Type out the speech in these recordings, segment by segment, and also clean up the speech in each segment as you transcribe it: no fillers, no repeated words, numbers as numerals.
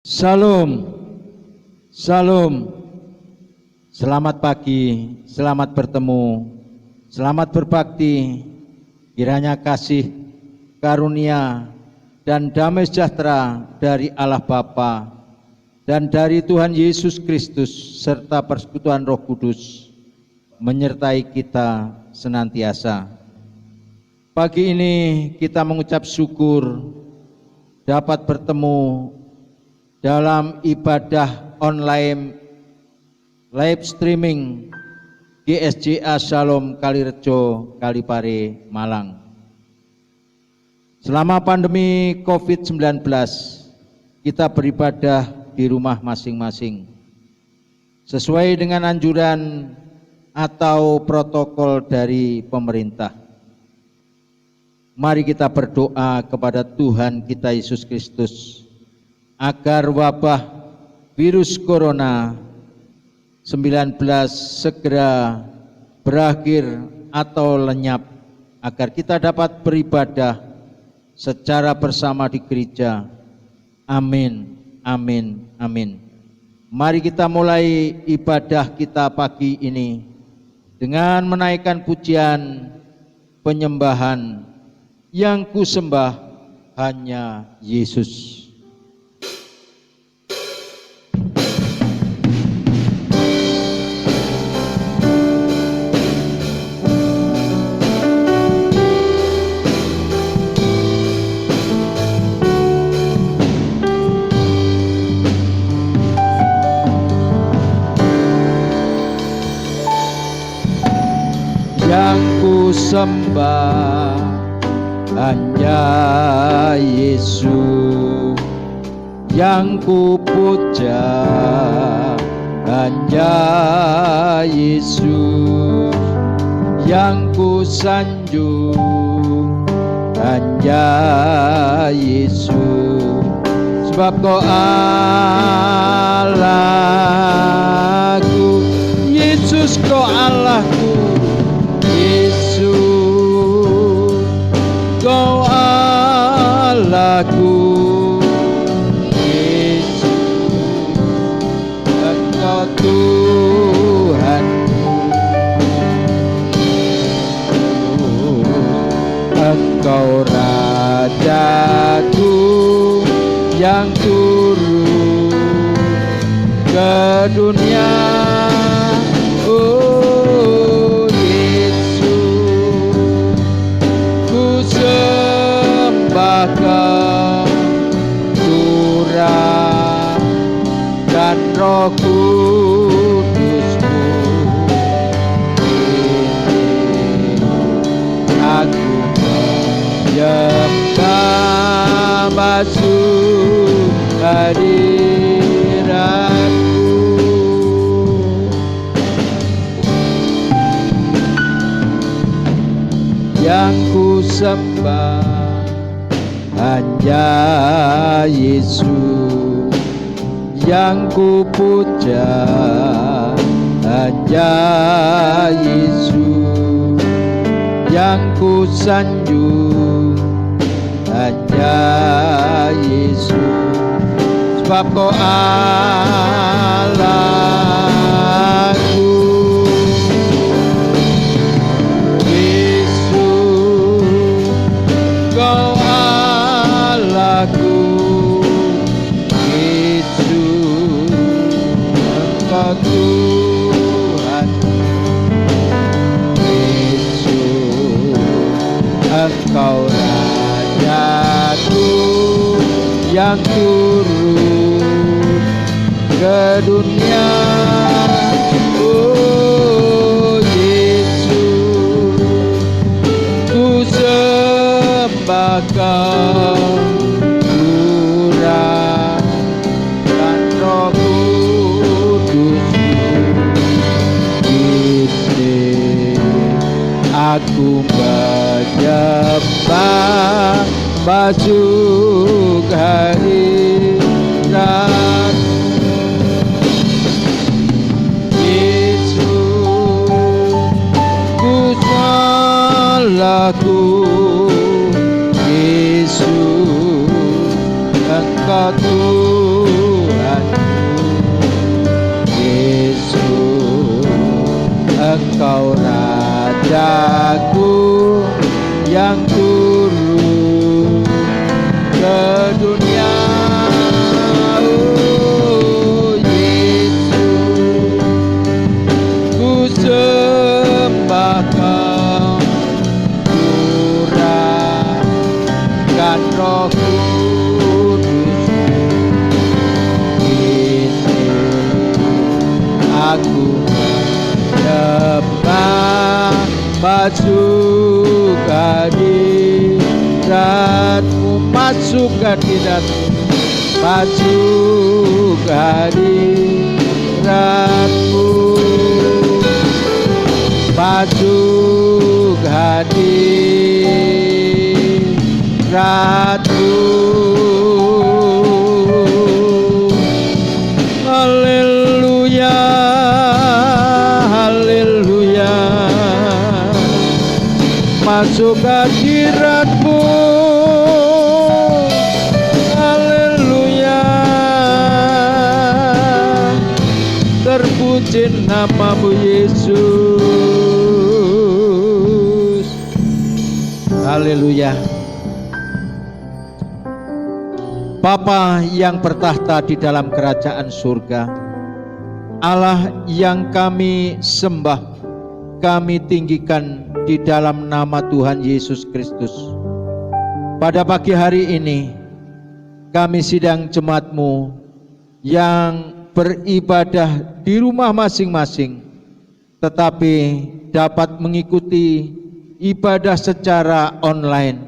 Salam, salam, selamat pagi, selamat bertemu, selamat berbakti. Kiranya kasih, karunia, dan damai sejahtera dari Allah Bapa dan dari Tuhan Yesus Kristus serta persekutuan Roh Kudus menyertai kita senantiasa. Pagi ini kita mengucap syukur dapat bertemu dalam ibadah online live streaming GSJA Shalom Kalirejo, Kalipare, Malang. Selama pandemi COVID-19, kita beribadah di rumah masing-masing sesuai dengan anjuran atau protokol dari pemerintah. Mari kita berdoa kepada Tuhan kita Yesus Kristus agar wabah virus corona 19 segera berakhir atau lenyap, agar kita dapat beribadah secara bersama di gereja. Amin, amin, amin. Mari kita mulai ibadah kita pagi ini dengan menaikkan pujian penyembahan yang kusembah hanya Yesus. Yang ku sembah hanya Yesus, yang ku puja hanya Yesus, yang ku sanjung hanya Yesus. Sebab Kau Allahku, Yesus Kau Allahku, Yesus Kau Allahku, Yesus Engkau Tuhanku, Engkau Rajaku yang turun ke dunia. Kau Tuhan dan Roh Kudus-Mu, ini aku menyembah masuk hadirat-Mu. Yang ku sembah hanya Yesus, yang ku puja hanya Yesus, yang ku sanjung hanya Yesus. Sebab Kau Allahku, Yesus Kau Allahku, Yesus Engkau Tuhan, Yesus Engkau Rajaku yang turun ke dunia. Oh Yesus, ku sembah Kau Tuhan dan Roh Kudus-Mu, ini aku menyembah masuk hadirat. Yesus ku salahku, Yesus Engkau Tuhan. Rajaku yang turun ke dunia. Oh Yesus, ku sembah Kau, curahkan Roh Kudus. Kini aku menyembah, masuk hadirat-Mu, masuk hadirat-Mu, masuk hadirat-Mu, masuk hadirat-Mu. Haleluya, haleluya, masuk hadirat-Mu. Haleluya, terpuji nama-Mu Yesus. Haleluya. Bapa yang bertahta di dalam kerajaan surga, Allah yang kami sembah, kami tinggikan di dalam nama Tuhan Yesus Kristus. Pada pagi hari ini kami sidang jemaat-Mu yang beribadah di rumah masing-masing, tetapi dapat mengikuti ibadah secara online.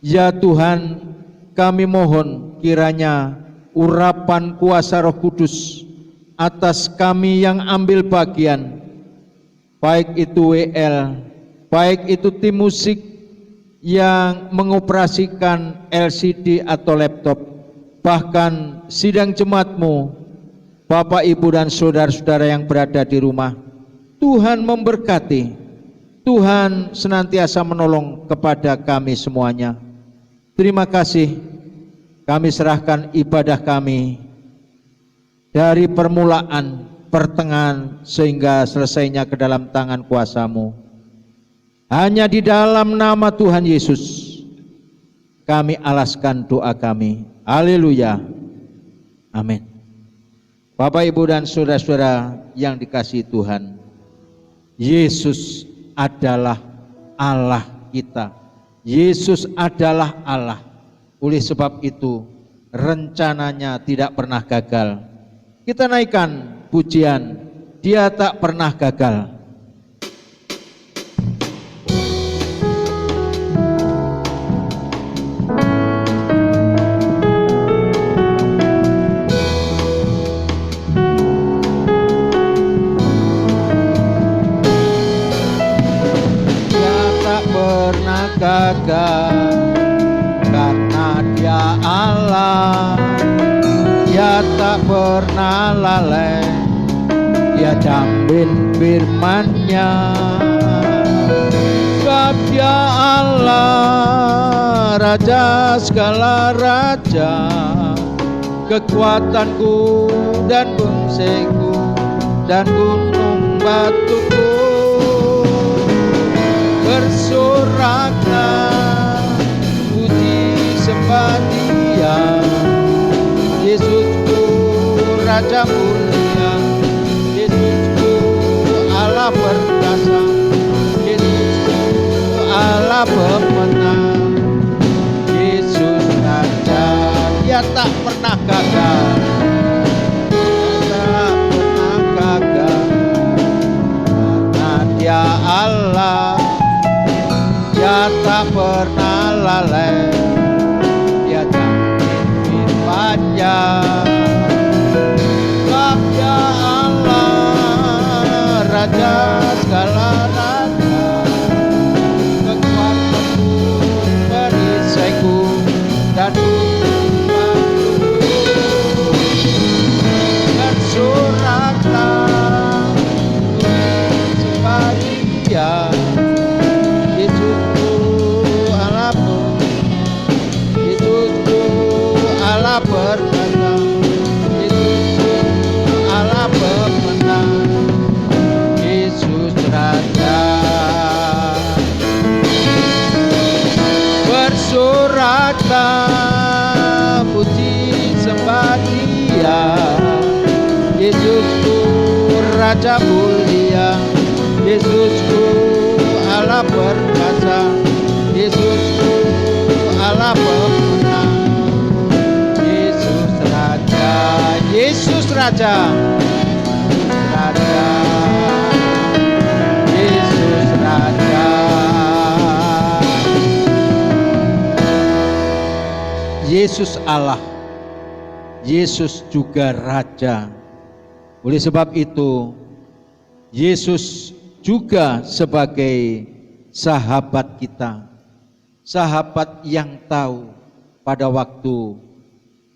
Ya Tuhan, kami mohon kiranya urapan kuasa Roh Kudus atas kami yang ambil bagian, baik itu WL, baik itu tim musik yang mengoperasikan LCD atau laptop, bahkan sidang jemaat-Mu, Bapak, Ibu, dan saudara-saudara yang berada di rumah. Tuhan memberkati, Tuhan senantiasa menolong kepada kami semuanya. Terima kasih. Kami serahkan ibadah kami dari permulaan, pertengahan, sehingga selesainya ke dalam tangan kuasa-Mu. Hanya di dalam nama Tuhan Yesus kami alaskan doa kami. Haleluya. Amin. Bapak, Ibu, dan saudara-saudara yang dikasihi Tuhan, Yesus adalah Allah kita. Yesus adalah Allah. Oleh sebab itu rencananya tidak pernah gagal. Kita naikkan pujian, Dia tak pernah gagal. Dia tak pernah gagal, karena Dia Allah. Dia tak pernah lalai, Dia jamin firman-Nya. Sebab Dia Allah, Raja segala raja, kekuatanku dan bengsiku dan gunung batuku. Bersoraklah puji sembah Dia, Yesusku Raja mulia, Yesusku Allah perkasa, Yesusku Allah pemenang, Yesus Raja. Dia tak pernah gagal, Dia tak pernah gagal, karena Dia Allah. Dia tak pernah lalai, Dia jamin firman-Nya. Sebab Dia Allah, Raja segala raja, kekuatanku, perisaiku, dan bersoraklah sembah Dia, Allah berkata, Yesus Allah pemenang, Yesus Raja. rata, puji sembah Dia. Yesusku Raja mulia, Yesusku Allah perkasa, Yesusku Allah pemenang. Yesus Raja, Yesus Raja, Raja, Yesus Raja. Yesus Allah, Yesus juga Raja. Oleh sebab itu, Yesus juga sebagai sahabat kita, sahabat yang tahu pada waktu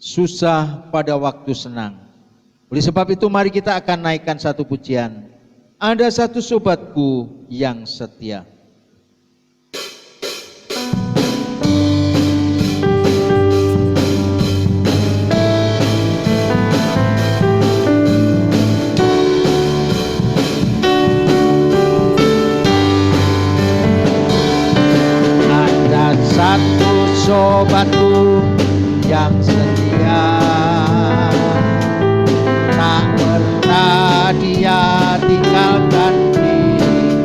susah, pada waktu senang. Oleh sebab itu, mari kita akan naikkan satu pujian. Ada satu sobatku yang setia. Satu sobatku yang setia, tak pernah dia tinggalkan diri.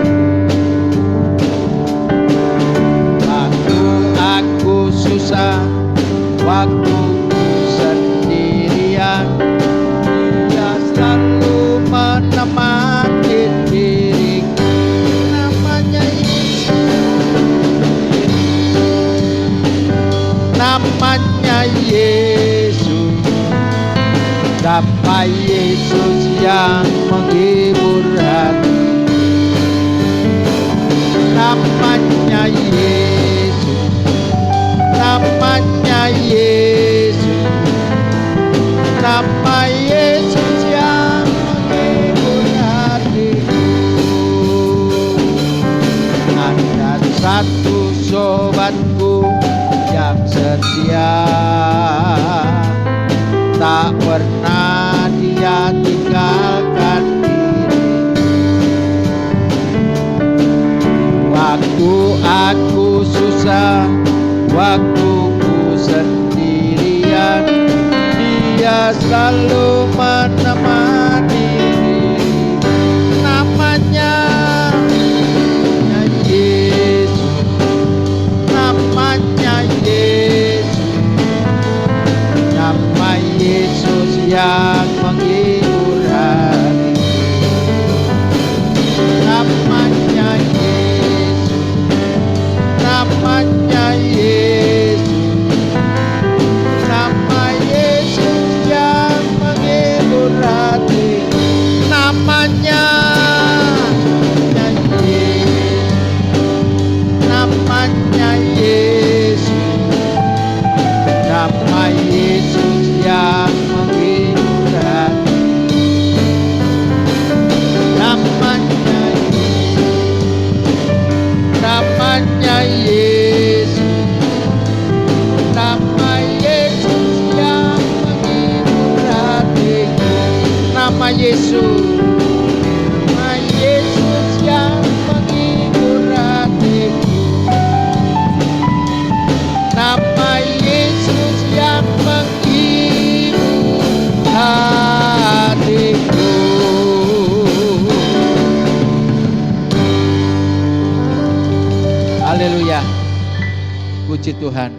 Waktu aku susah, waktu ku sendirian, Dia selalu menemani diriku. Namanya namanya Yesus, Bapa Yesus yang menghibur hati. Namanya Yesus, namanya Yesus, nama Yesus yang menghibur hatiku. Ada satu sobatku yang setia, tak pernah dia tinggalkan diri. Waktu aku susah, waktu ku sendirian, Dia selalu menemani diri. Namanya Yesus, namanya Yesus, nama Yesus yang menghibur hati. Namanya Yesus, namanya Yesus, nama Yesus yang menghibur hati. Namanya Yesus, namanya Yesus, nama Yesus yang menghibur hati. Namanya Yesus, namanya Yesus, nama Yesus yang menghibur hatiku. Nama Yesus, nama Yesus yang menghibur hatiku. Nama Yesus yang menghibur hatiku. Haleluya, puji Tuhan.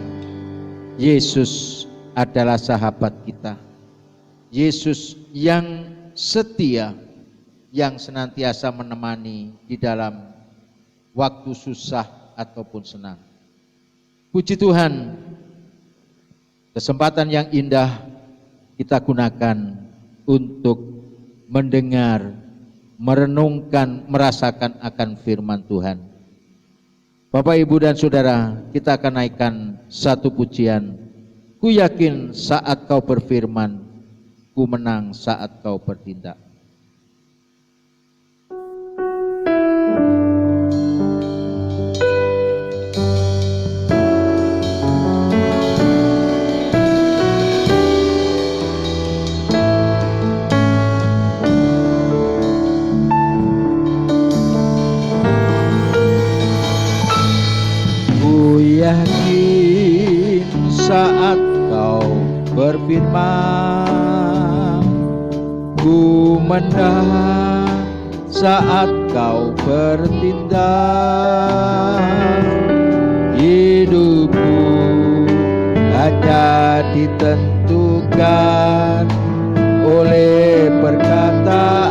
Yesus adalah sahabat kita. Yesus yang setia, yang senantiasa menemani di dalam waktu susah ataupun senang. Puji Tuhan, kesempatan yang indah kita gunakan untuk mendengar, merenungkan, merasakan akan firman Tuhan. Bapak, Ibu, dan Saudara, kita akan naikkan satu pujian. Ku yakin saat kau berfirman, ku menang saat kau bertindak. Ku yakin saat kau berfirman, ku mendengar saat kau bertindak. Hidupku hanya ditentukan oleh perkataan.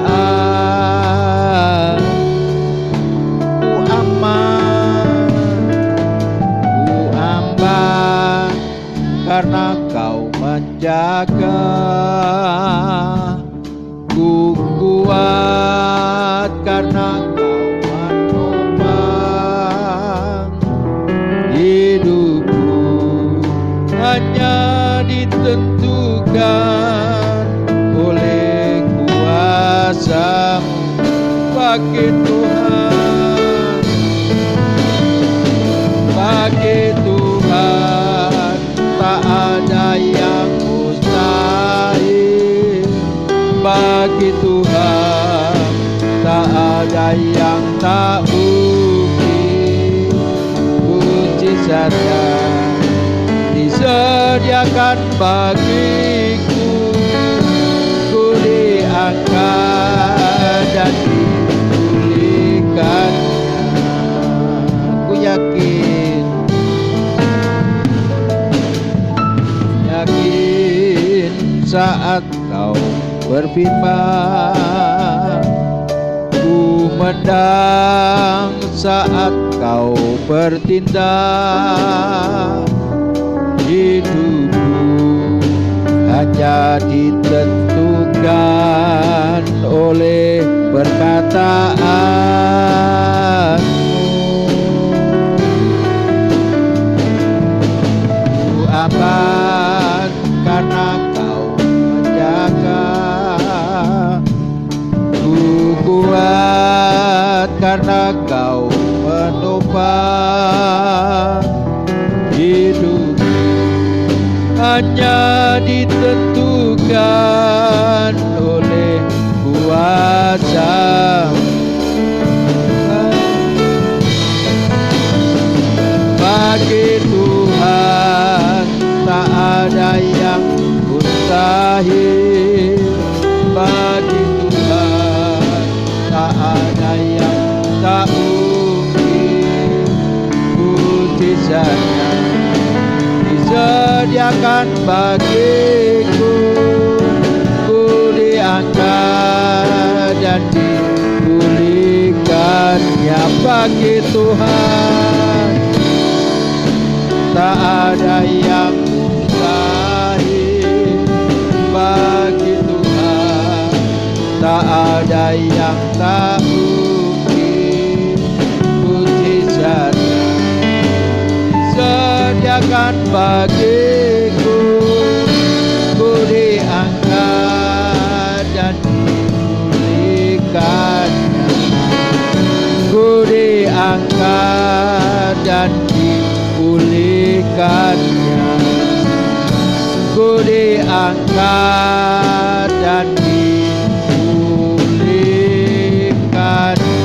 Ku aman karena kau menjaga. Ku kuat karena kau menopang. Hidupku hanya ditentukan oleh kuasa-Mu. Bagi Tuhan, bagi Tuhan tak ada yang mustahil. Bagi Tuhan tak ada yang tak mungkin. Mujizatnya disediakan bagiku, ku diangkat dan dipulihkan. Ku yakin saat kau berfirman, ku mendengar saat kau bertindak. Hidupku hanya ditentukan oleh perkataan-Mu. Ku aman karena kau menjaga. Ku kuat karena kau menopang. Hidup hanya ditentukan oleh kuasa-Mu. Bagi Tuhan tak ada yang mustahil. Bagi Tuhan tak ada yang tak mungkin. Mujizatnya disediakan bagiku, ku diangkat dan dipulihkannya. Bagi Tuhan tak ada yang mustahil. Bagi Tuhan tak ada yang tak mungkin. Mujizatnya disediakan bagiku, ku diangkat dan dipulihkannya. Ku diangkat dan dipulihkannya. Ku diangkat dan dipulihkannya.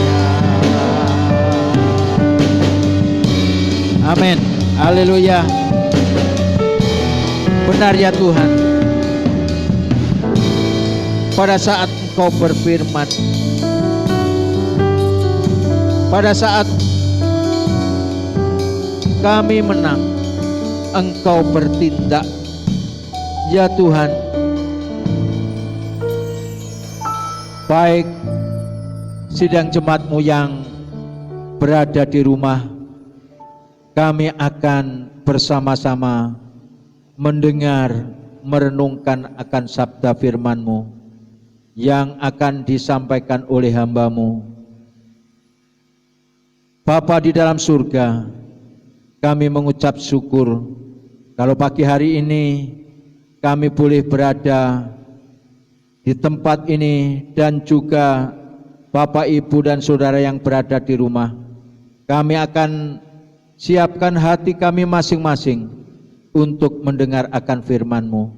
Amin. Haleluya. Benar ya Tuhan. Pada saat Engkau berfirman, pada saat kami menang, Engkau bertindak. Ya Tuhan, baik sidang jemaat-Mu yang berada di rumah, kami akan bersama-sama mendengar, merenungkan akan sabda firman-Mu yang akan disampaikan oleh hamba-Mu. Bapa di dalam surga, kami mengucap syukur kalau pagi hari ini kami boleh berada di tempat ini dan juga Bapak, Ibu dan Saudara yang berada di rumah. Kami akan siapkan hati kami masing-masing untuk mendengar akan firman-Mu.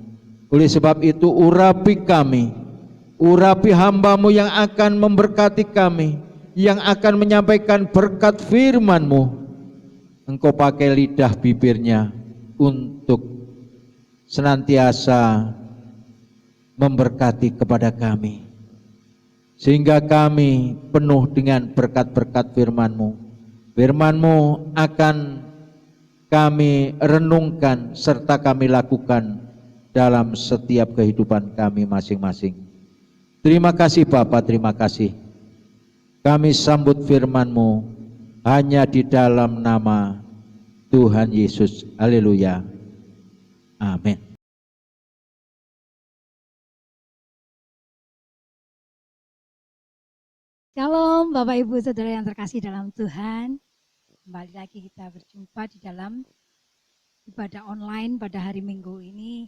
Oleh sebab itu urapi kami, urapi hamba-Mu yang akan memberkati kami, yang akan menyampaikan berkat firman-Mu. Engkau pakai lidah bibirnya untuk senantiasa memberkati kepada kami, sehingga kami penuh dengan berkat-berkat firman-Mu. Firman-Mu akan kami renungkan serta kami lakukan dalam setiap kehidupan kami masing-masing. Terima kasih Bapa, terima kasih. Kami sambut firman-Mu hanya di dalam nama Tuhan Yesus. Haleluya. Amin. Shalom Bapak Ibu Saudara yang terkasih dalam Tuhan. Kembali lagi kita berjumpa di dalam ibadah online pada hari Minggu ini.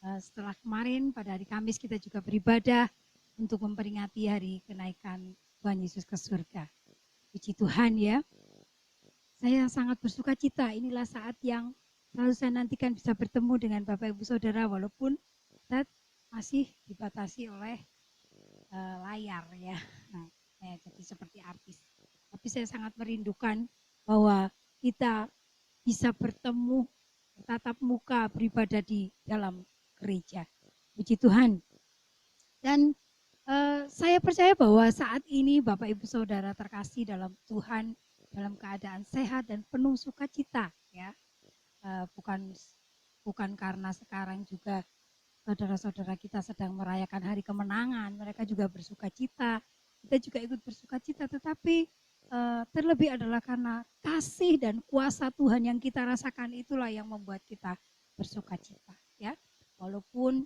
Setelah kemarin pada hari Kamis kita juga beribadah untuk memperingati hari kenaikan Tuhan Yesus ke surga. Puji Tuhan ya. Saya sangat bersuka cita, inilah saat yang selalu saya nantikan bisa bertemu dengan Bapak Ibu Saudara walaupun kita masih dibatasi oleh layar ya. Nah, jadi seperti artis. Tapi saya sangat merindukan bahwa kita bisa bertemu, tatap muka, beribadah di dalam gereja. Puji Tuhan. Dan saya percaya bahwa saat ini Bapak Ibu Saudara terkasih dalam Tuhan, dalam keadaan sehat dan penuh sukacita ya. Bukan karena sekarang juga saudara-saudara kita sedang merayakan hari kemenangan, mereka juga bersukacita, kita juga ikut bersukacita, tetapi terlebih adalah karena kasih dan kuasa Tuhan yang kita rasakan itulah yang membuat kita bersukacita ya. Walaupun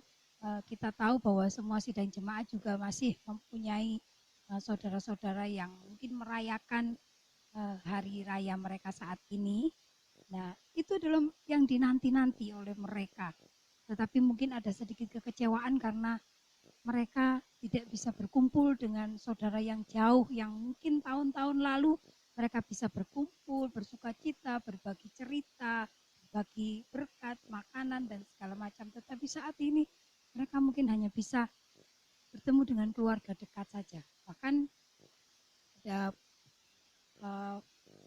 kita tahu bahwa semua sidang jemaat juga masih mempunyai saudara-saudara yang mungkin merayakan hari raya mereka saat ini. Nah, itu adalah yang dinanti-nanti oleh mereka. Tetapi mungkin ada sedikit kekecewaan karena mereka tidak bisa berkumpul dengan saudara yang jauh, yang mungkin tahun-tahun lalu mereka bisa berkumpul, bersukacita, berbagi cerita, berbagi berkat, makanan dan segala macam. Tetapi saat ini mereka mungkin hanya bisa bertemu dengan keluarga dekat saja. Bahkan ada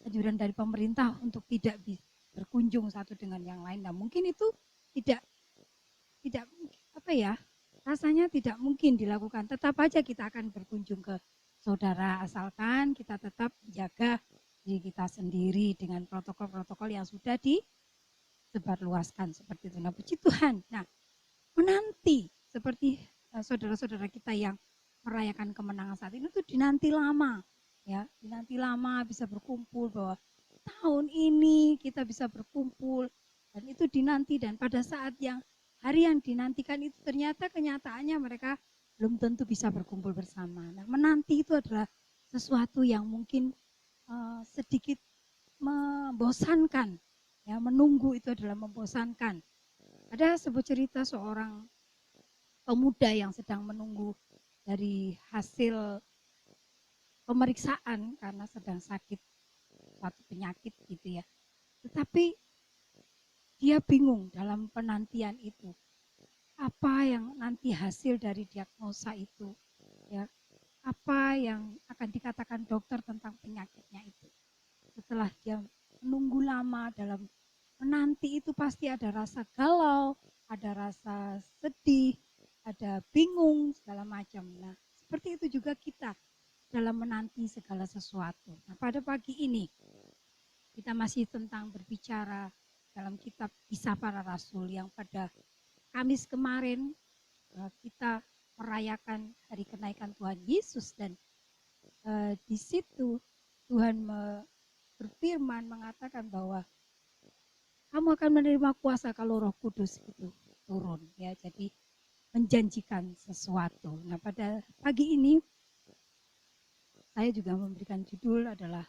anjuran dari pemerintah untuk tidak berkunjung satu dengan yang lain. Nah, mungkin itu tidak apa ya, rasanya tidak mungkin dilakukan. Tetap aja kita akan berkunjung ke saudara asalkan kita tetap jaga diri kita sendiri dengan protokol-protokol yang sudah disebarluaskan seperti itu. Nah, puji Tuhan. Nah, menanti seperti saudara-saudara kita yang merayakan kemenangan saat ini tuh dinanti lama ya, dinanti lama bisa berkumpul bahwa tahun ini kita bisa berkumpul dan itu dinanti, dan pada saat yang hari yang dinantikan itu ternyata kenyataannya mereka belum tentu bisa berkumpul bersama. Nah, menanti itu adalah sesuatu yang mungkin sedikit membosankan ya, menunggu itu adalah membosankan. Ada sebuah cerita seorang pemuda yang sedang menunggu dari hasil pemeriksaan karena sedang sakit suatu penyakit gitu ya. Tetapi dia bingung dalam penantian itu. Apa yang nanti hasil dari diagnosa itu? Ya, apa yang akan dikatakan dokter tentang penyakitnya itu? Setelah dia menunggu lama dalam menanti itu pasti ada rasa galau, ada rasa sedih, ada bingung segala macam. Nah, seperti itu juga kita dalam menanti segala sesuatu. Nah, pada pagi ini kita masih tentang berbicara dalam kitab Kisah Para Rasul yang pada Kamis kemarin kita merayakan hari kenaikan Tuhan Yesus, dan di situ Tuhan berfirman mengatakan bahwa kamu akan menerima kuasa kalau Roh Kudus itu turun ya, jadi menjanjikan sesuatu. Nah, pada pagi ini saya juga memberikan judul adalah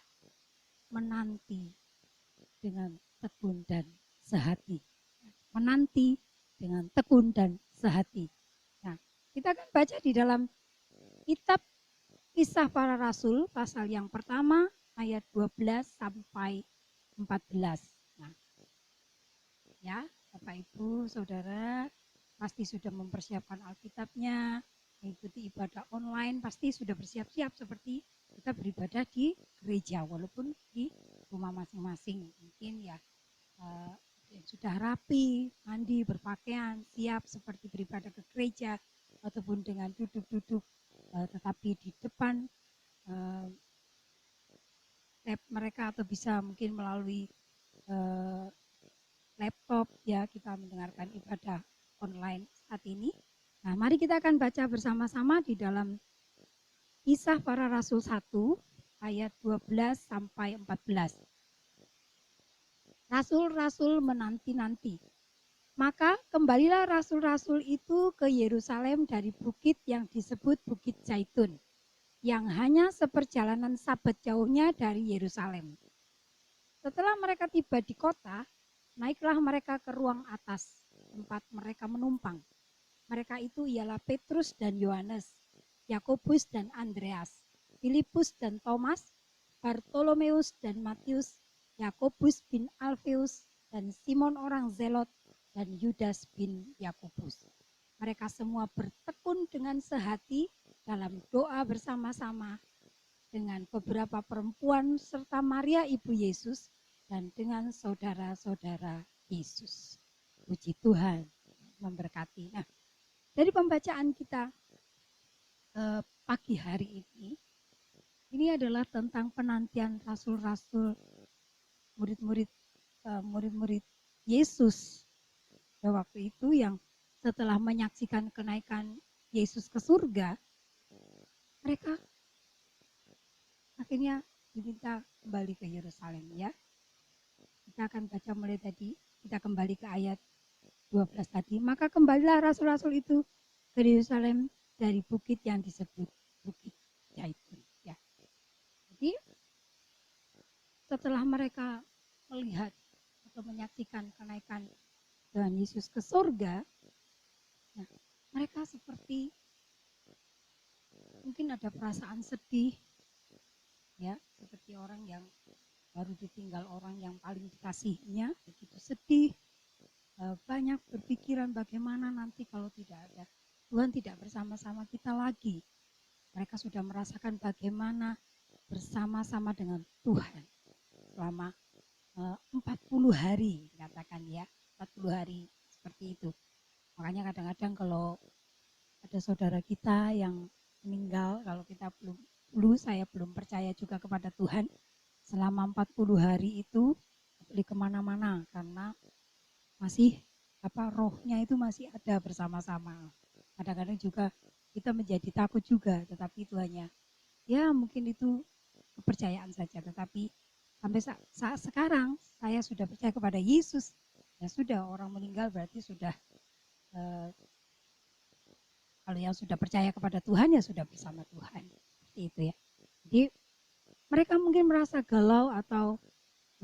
menanti dengan tekun dan sehati. Menanti dengan tekun dan sehati. Nah, kita akan baca di dalam kitab Kisah Para Rasul pasal yang pertama ayat 12 sampai 14. Nah, ya, Bapak Ibu, Saudara pasti sudah mempersiapkan Alkitabnya, mengikuti ibadah online, pasti sudah bersiap-siap seperti kita beribadah di gereja walaupun di rumah masing-masing. Mungkin ya yang sudah rapi, mandi, berpakaian, siap seperti beribadah ke gereja, ataupun dengan duduk-duduk, tetapi di depan tab mereka, atau bisa mungkin melalui laptop ya, kita mendengarkan ibadah online saat ini. Nah, mari kita akan baca bersama-sama di dalam Kisah Para Rasul 1 ayat 12 sampai 14. Rasul-rasul menanti-nanti. Maka kembalilah rasul-rasul itu ke Yerusalem dari bukit yang disebut Bukit Zaitun, yang hanya seperjalanan sabat jauhnya dari Yerusalem. Setelah mereka tiba di kota, naiklah mereka ke ruang atas, tempat mereka menumpang. Mereka itu ialah Petrus dan Yohanes, Yakobus dan Andreas, Filipus dan Thomas, Bartolomeus dan Matius, Yakobus bin Alfeus, dan Simon orang Zelot, dan Yudas bin Yakobus. Mereka semua bertekun dengan sehati dalam doa bersama-sama dengan beberapa perempuan serta Maria ibu Yesus dan dengan saudara-saudara Yesus. Puji Tuhan, memberkati. Nah, dari pembacaan kita pagi hari ini adalah tentang penantian rasul-rasul, murid-murid Yesus pada waktu itu, yang setelah menyaksikan kenaikan Yesus ke surga, mereka akhirnya diminta kembali ke Yerusalem ya. Kita akan baca mulai tadi, kita kembali ke ayat 12 tadi. Maka kembalilah rasul-rasul itu ke Yerusalem dari bukit yang disebut Bukit Zaitun ya. Jadi setelah mereka melihat atau menyaksikan kenaikan Tuhan Yesus ke surga, nah, mereka seperti mungkin ada perasaan sedih ya, seperti orang yang baru ditinggal orang yang paling dikasihinya, begitu sedih, banyak berpikiran bagaimana nanti kalau tidak ada Tuhan, tidak bersama-sama kita lagi. Mereka sudah merasakan bagaimana bersama-sama dengan Tuhan selama 40 hari, katakan ya, 40 hari seperti itu. Makanya kadang-kadang kalau ada saudara kita yang meninggal, kalau kita saya belum percaya juga kepada Tuhan, selama 40 hari itu boleh kemana-mana, karena masih rohnya itu masih ada bersama-sama. Kadang-kadang juga kita menjadi takut juga, tetapi itu hanya ya mungkin itu kepercayaan saja. Tetapi sampai saat sekarang saya sudah percaya kepada Yesus. Ya sudah, orang meninggal berarti sudah kalau yang sudah percaya kepada Tuhan ya sudah bersama Tuhan. Seperti itu ya. Jadi mereka mungkin merasa galau atau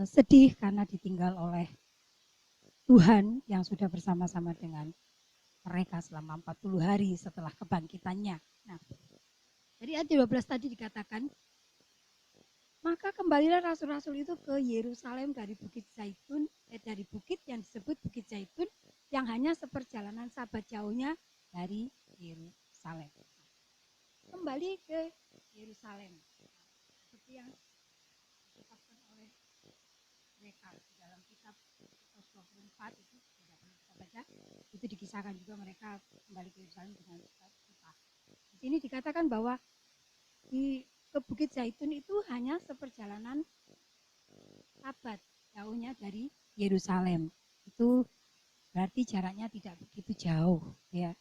sedih karena ditinggal oleh Tuhan yang sudah bersama-sama dengan mereka selama 40 hari setelah kebangkitannya. Nah, dari ayat 12 tadi dikatakan, maka kembalilah rasul-rasul itu ke Yerusalem dari Bukit Zaitun, dari bukit yang disebut Bukit Zaitun, yang hanya seperjalanan sabat jauhnya dari Yerusalem. Kembali ke Yerusalem, seperti yang dikatakan oleh mereka di dalam kitab 24 itu tidak pernah kita baca, itu dikisahkan juga mereka kembali ke Yerusalem dengan sukacita. Di sini dikatakan bahwa ke Bukit Zaitun itu hanya seperjalanan sabat jauhnya dari Yerusalem. Itu berarti jaraknya tidak begitu jauh ya.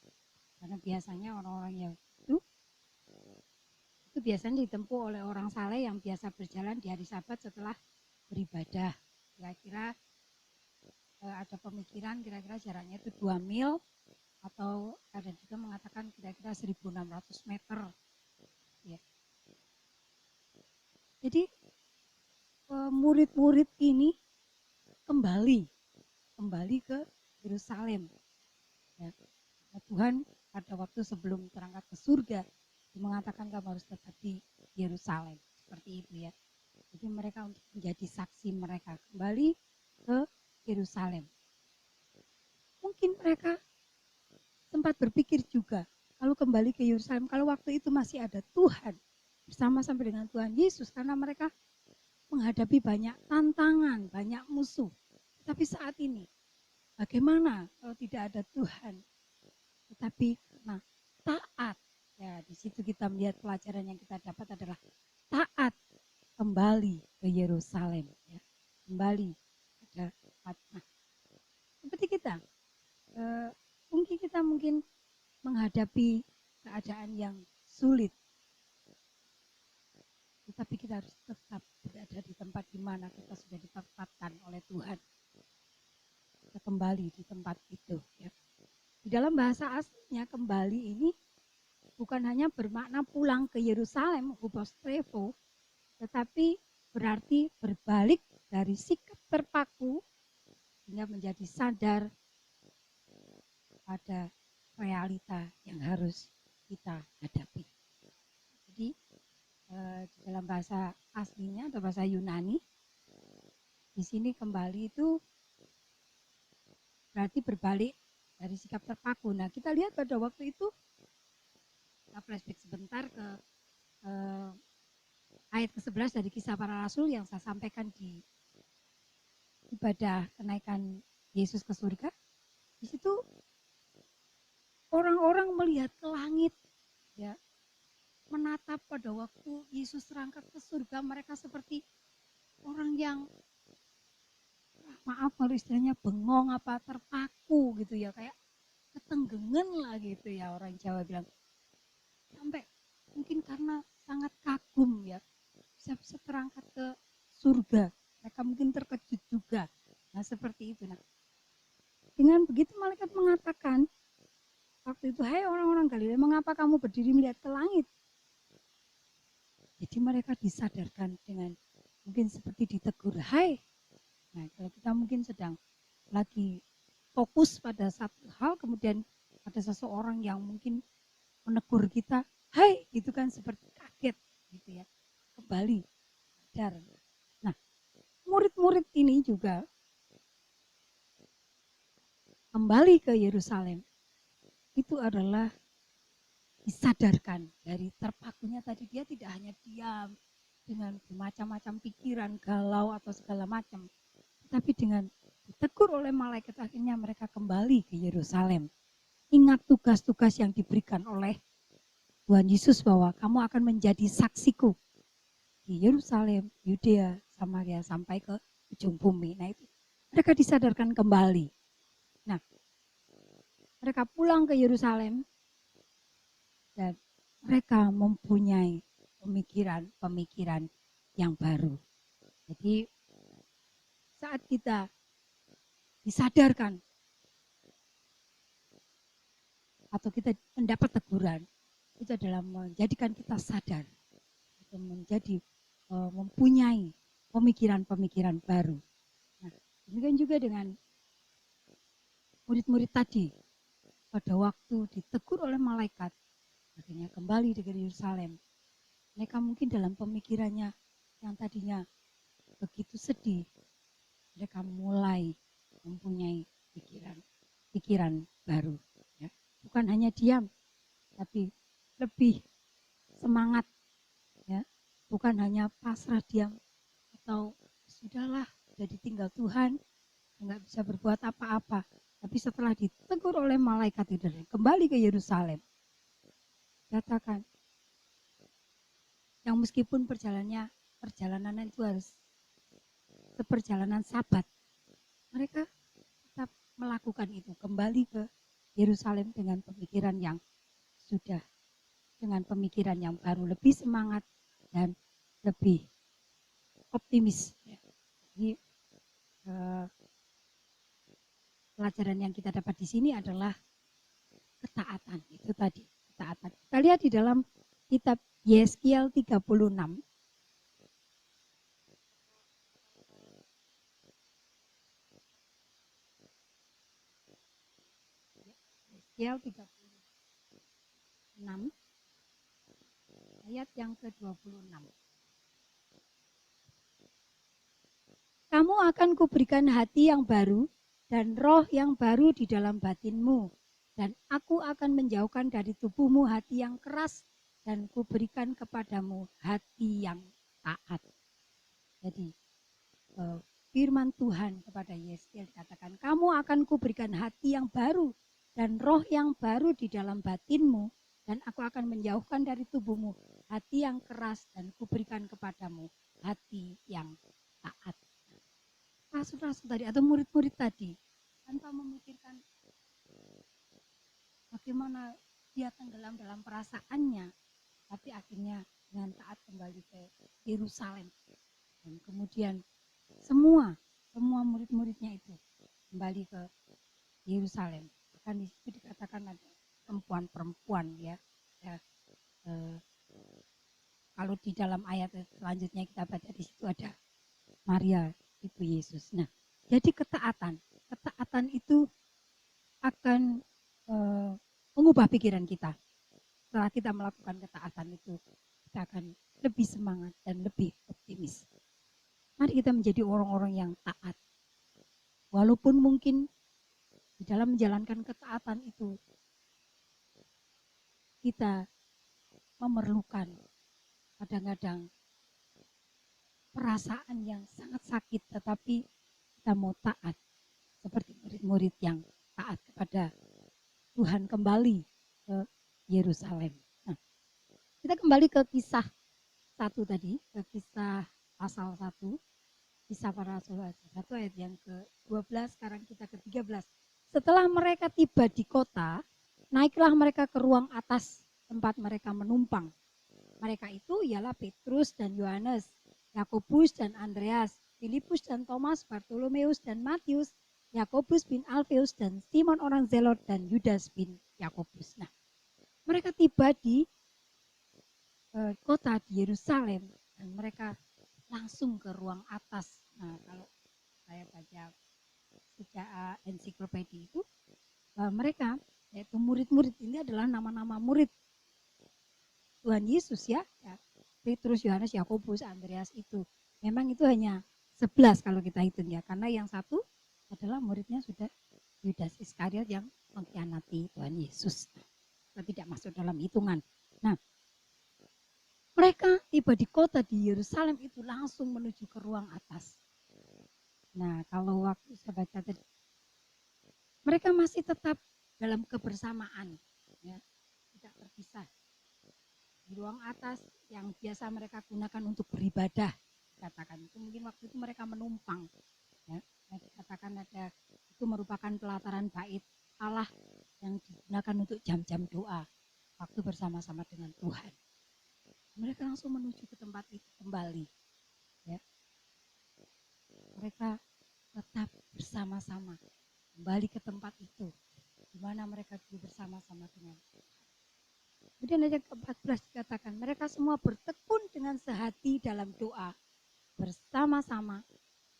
Karena biasanya orang-orang yang itu biasanya ditempuh oleh orang saleh yang biasa berjalan di hari Sabat setelah beribadah. Kira-kira ada pemikiran kira-kira jaraknya itu 2 mil, atau ada juga mengatakan kira-kira 1.600 meter. Ya. Jadi murid-murid ini kembali ke Yerusalem. Ya. Tuhan pada waktu sebelum terangkat ke surga mengatakan kamu harus tetap di Yerusalem, seperti itu ya. Jadi mereka untuk menjadi saksi, mereka kembali ke Yerusalem. Mungkin mereka sempat berpikir juga, kalau kembali ke Yerusalem, kalau waktu itu masih ada Tuhan bersama-sama dengan Tuhan Yesus, karena mereka menghadapi banyak tantangan, banyak musuh. Tapi saat ini, bagaimana kalau tidak ada Tuhan? Tetapi karena taat, ya di situ kita melihat pelajaran yang kita dapat adalah taat kembali ke Yerusalem, ya. Kembali pada tempat. Nah, seperti kita, mungkin menghadapi keadaan yang sulit, tetapi kita harus tetap berada di tempat di mana kita sudah ditetapkan oleh Tuhan. Kita kembali di tempat itu, ya. Di dalam bahasa aslinya kembali ini bukan hanya bermakna pulang ke Yerusalem, hupostrevo, tetapi berarti berbalik dari sikap terpaku hingga menjadi sadar pada realita yang harus kita hadapi. Jadi di dalam bahasa aslinya atau bahasa Yunani, di sini kembali itu berarti berbalik dari sikap terpaku. Nah, kita lihat pada waktu itu, kita flashback sebentar ke ayat ke-11 dari Kisah Para Rasul yang saya sampaikan di ibadah kenaikan Yesus ke surga. Di situ orang-orang melihat ke langit, ya, menatap pada waktu Yesus terangkat ke surga. Mereka seperti orang yang, maaf kalau istilahnya bengong apa terpaku gitu ya, kayak ketenggengan lah gitu ya, orang Jawa bilang. Sampai mungkin karena sangat kagum ya, bisa terangkat ke surga. Mereka mungkin terkejut juga. Nah, seperti itu. Nah, dengan begitu malaikat mengatakan waktu itu, "Hai orang-orang Galilea, mengapa kamu berdiri melihat ke langit?" Jadi mereka disadarkan dengan mungkin seperti ditegur, "Hai." Nah, kalau kita mungkin sedang lagi fokus pada satu hal, kemudian ada seseorang yang mungkin menegur kita, "Hai," itu kan seperti kaget gitu ya. Kembali sadar. Nah, murid-murid ini juga kembali ke Yerusalem. Itu adalah disadarkan dari terpakunya tadi. Dia tidak hanya diam dengan bermacam-macam pikiran galau atau segala macam, tetapi dengan ditegur oleh malaikat akhirnya mereka kembali ke Yerusalem. Ingat tugas-tugas yang diberikan oleh Tuhan Yesus bahwa kamu akan menjadi saksiku di Yerusalem, Yudea, Samaria sampai ke ujung bumi. Nah, itu mereka disadarkan kembali. Nah, mereka pulang ke Yerusalem dan mereka mempunyai pemikiran-pemikiran yang baru. Jadi saat kita disadarkan atau kita mendapat teguran, itu adalah menjadikan kita sadar atau menjadi mempunyai pemikiran-pemikiran baru. Nah, demikian juga dengan murid-murid tadi, pada waktu ditegur oleh malaikat, akhirnya kembali ke Yerusalem. Mereka mungkin dalam pemikirannya yang tadinya begitu sedih, mereka mulai mempunyai pikiran baru. Ya. Bukan hanya diam, tapi lebih semangat. Ya. Bukan hanya pasrah diam atau sudahlah, sudah ditinggal Tuhan, nggak bisa berbuat apa-apa. Tapi setelah ditegur oleh malaikat itu kembali ke Yerusalem, katakan yang meskipun perjalanan itu harus seperjalanan Sabat, mereka tetap melakukan itu, kembali ke Yerusalem dengan pemikiran yang baru, lebih semangat dan lebih optimis. Jadi pelajaran yang kita dapat di sini adalah ketaatan. Itu tadi, ketaatan. Kita lihat di dalam kitab Yeskiel 36. Yeskiel 36 ayat yang ke-26. Kamu akan kuberikan hati yang baru dan roh yang baru di dalam batinmu. Dan aku akan menjauhkan dari tubuhmu hati yang keras dan kuberikan kepadamu hati yang taat. Jadi firman Tuhan kepada Yeskel dikatakan, kamu akan kuberikan hati yang baru dan roh yang baru di dalam batinmu, dan aku akan menjauhkan dari tubuhmu hati yang keras dan kuberikan kepadamu hati yang taat. Rasul-rasul tadi atau murid-murid tadi tanpa memikirkan bagaimana dia tenggelam dalam perasaannya, tapi akhirnya dengan taat kembali ke Yerusalem. Dan kemudian semua murid-muridnya itu kembali ke Yerusalem. Kan di situ dikatakan ada perempuan-perempuan ya. Kalau di dalam ayat selanjutnya kita baca, di situ ada Maria ibu Yesus. Nah, jadi ketaatan itu akan mengubah pikiran kita. Setelah kita melakukan ketaatan itu, kita akan lebih semangat dan lebih optimis. Mari kita menjadi orang-orang yang taat. Walaupun mungkin di dalam menjalankan ketaatan itu kita memerlukan kadang-kadang perasaan yang sangat sakit, tetapi kita mau taat seperti murid-murid yang taat kepada Tuhan kembali ke Yerusalem. Nah, kita kembali ke kisah 1 tadi, ke kisah pasal 1, kisah para rasul 1 ayat yang ke-12, sekarang kita ke-13. Setelah mereka tiba di kota, naiklah mereka ke ruang atas tempat mereka menumpang. Mereka itu ialah Petrus dan Yohanes, Yakobus dan Andreas, Filipus dan Thomas, Bartolomeus dan Matius, Yakobus bin Alfeus dan Simon orang Zelot dan Yudas bin Yakobus. Nah, mereka tiba di kota di Yerusalem dan mereka langsung ke ruang atas. Nah, kalau saya baca sejak ensiklopedia itu, mereka yaitu murid-murid ini adalah nama-nama murid Tuhan Yesus ya. Petrus, Yohanes, Yakobus, Andreas itu. Memang itu hanya 11 kalau kita hitung ya. Karena yang satu adalah muridnya sudah Yudas Iskariot yang mengkhianati Tuhan Yesus. Kita tidak masuk dalam hitungan. Nah, mereka tiba di kota di Yerusalem itu langsung menuju ke ruang atas. Nah, kalau waktu saya baca tadi, mereka masih tetap dalam kebersamaan. Ya, tidak terpisah. Di ruang atas yang biasa mereka gunakan untuk beribadah, katakan itu mungkin waktu itu mereka menumpang ya, katakan ada itu merupakan pelataran bait Allah yang digunakan untuk jam-jam doa waktu bersama-sama dengan Tuhan. Mereka langsung menuju ke tempat itu kembali ya. Mereka tetap bersama-sama kembali ke tempat itu di mana mereka dulu bersama-sama dengan Tuhan. Kemudian ayat ke-14 dikatakan, mereka semua bertekun dengan sehati dalam doa bersama-sama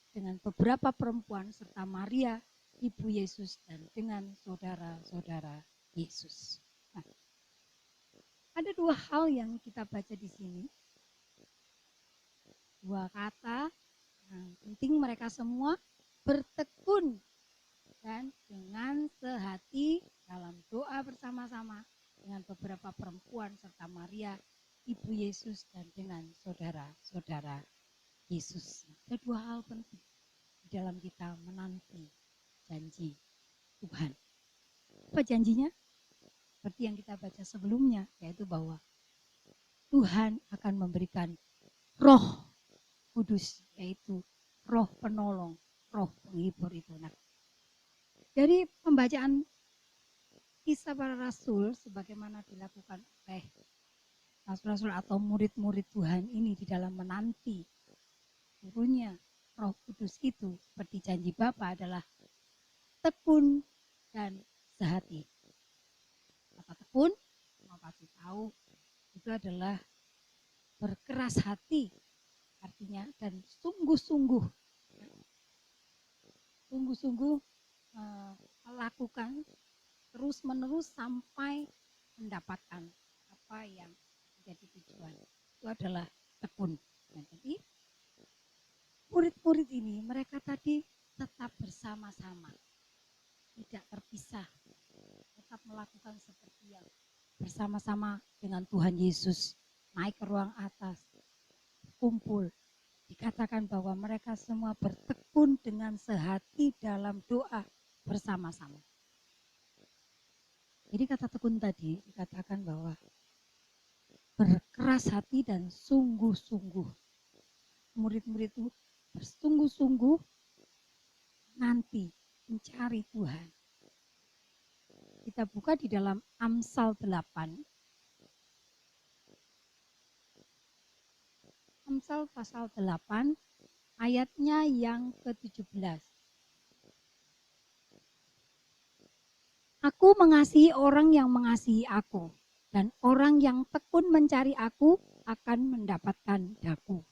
dengan beberapa perempuan serta Maria, ibu Yesus, dan dengan saudara-saudara Yesus. Nah, ada dua hal yang kita baca di sini. Dua kata yang penting, mereka semua bertekun dan dengan sehati dalam doa bersama-sama dengan beberapa perempuan serta Maria, ibu Yesus, dan dengan saudara-saudara Yesus. Ada dua hal penting di dalam kita menanti janji Tuhan. Apa janjinya? Seperti yang kita baca sebelumnya, yaitu bahwa Tuhan akan memberikan Roh Kudus, yaitu Roh penolong, Roh penghibur itu. Nah, dari pembacaan kisah para rasul sebagaimana dilakukan oleh rasul-rasul atau murid-murid Tuhan ini di dalam menanti turunnya Roh Kudus itu, seperti janji Bapa, adalah tekun dan sehati. Kata tekun, mau kasih tahu, itu adalah berkeras hati artinya, dan sungguh-sungguh melakukan terus-menerus sampai mendapatkan apa yang menjadi tujuan. Itu adalah tekun. Nah, jadi murid-murid ini mereka tadi tetap bersama-sama, tidak terpisah, tetap melakukan seperti yang bersama-sama dengan Tuhan Yesus, naik ke ruang atas, kumpul di dikatakan bahwa mereka semua bertekun dengan sehati dalam doa bersama-sama. Jadi kata tekun tadi dikatakan bahwa berkeras hati dan sungguh-sungguh. Murid-murid itu bersungguh-sungguh nanti mencari Tuhan. Kita buka di dalam Amsal 8. Amsal pasal 8 ayatnya yang ke-17. Aku mengasihi orang yang mengasihi aku, dan orang yang tekun mencari aku akan mendapatkan daku.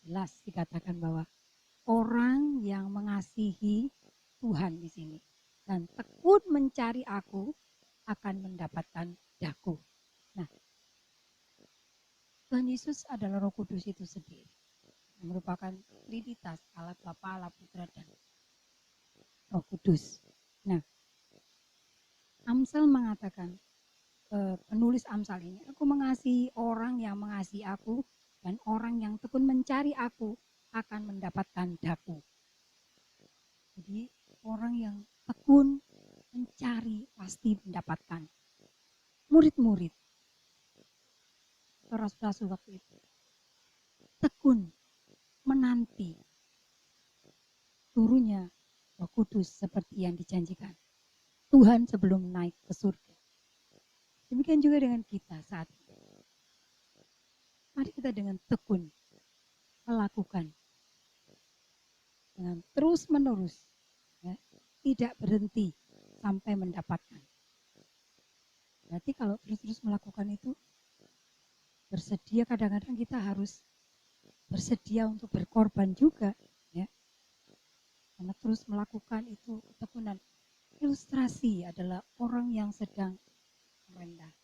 Jelas dikatakan bahwa orang yang mengasihi Tuhan di sini dan tekun mencari aku akan mendapatkan daku. Nah, Tuhan Yesus adalah Roh Kudus itu sendiri, yang merupakan Trinitas, Allah Bapa, Allah Putra, dan Roh Kudus. Nah, Amsal mengatakan, penulis Amsal ini, aku mengasihi orang yang mengasihi aku, dan orang yang tekun mencari aku akan mendapatkan daku. Jadi orang yang tekun mencari pasti mendapatkan. Murid-murid, rasul-rasul waktu itu, tekun menanti turunnya Roh Kudus seperti yang dijanjikan Tuhan sebelum naik ke surga. Demikian juga dengan kita saat ini. Mari kita dengan tekun melakukan dengan terus menerus, ya, tidak berhenti sampai mendapatkan. Berarti kalau terus-terus melakukan itu, bersedia, kadang-kadang kita harus bersedia untuk berkorban juga, ya. Karena terus melakukan itu ketekunan. Ilustrasi adalah orang yang sedang merendah.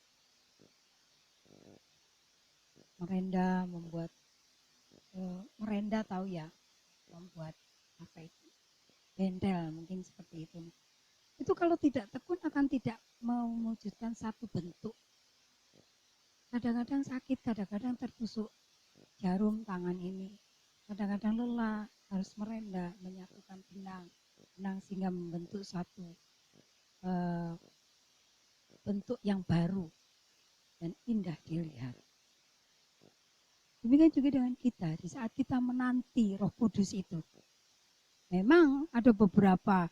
Merendah, membuat merendah tahu ya, membuat apa itu? Bendel mungkin seperti itu. Itu kalau tidak tekun akan tidak mewujudkan satu bentuk. Kadang-kadang sakit, kadang-kadang tertusuk jarum tangan ini. Kadang-kadang lelah, harus merendah, menyatukan benang sehingga membentuk satu bentuk yang baru dan indah dilihat. Demikian juga dengan kita, di saat kita menanti Roh Kudus itu. Memang ada beberapa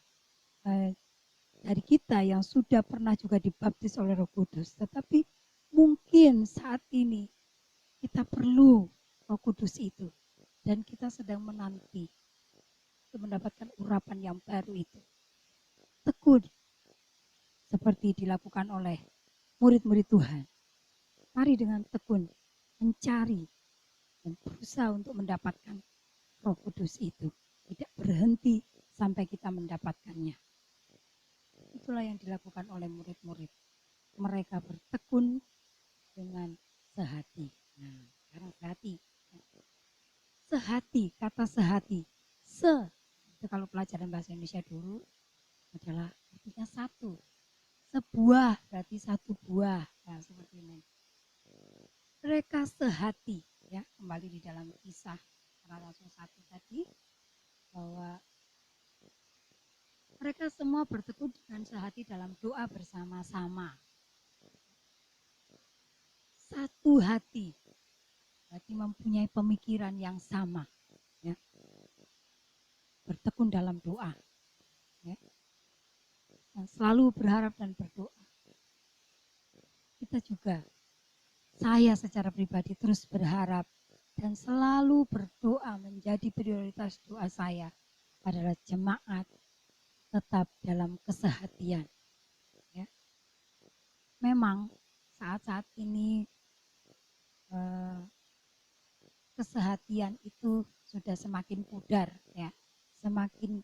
dari kita yang sudah pernah juga dibaptis oleh Roh Kudus, tetapi mungkin saat ini kita perlu Roh Kudus itu dan kita sedang menanti untuk mendapatkan urapan yang baru itu. Tekun seperti dilakukan oleh murid-murid Tuhan. Mari dengan tekun mencari dan berusaha untuk mendapatkan Roh Kudus itu. Tidak berhenti sampai kita mendapatkannya. Itulah yang dilakukan oleh murid-murid. Mereka bertekun dengan sehati. Nah, sekarang sehati. Sehati, kata sehati. Itu kalau pelajaran bahasa Indonesia dulu adalah artinya satu. Sebuah berarti satu buah. Nah, seperti ini. Mereka sehati, ya, kembali di dalam kisah Rasul 1 tadi, bahwa mereka semua bertekun dengan sehati dalam doa bersama-sama. Satu hati, berarti mempunyai pemikiran yang sama, ya. Bertekun dalam doa, ya. Dan selalu berharap dan berdoa. Kita juga, saya secara pribadi terus berharap dan selalu berdoa, menjadi prioritas doa saya adalah jemaat tetap dalam kesehatian. Ya. Memang saat-saat ini kesehatian itu sudah semakin pudar, ya, semakin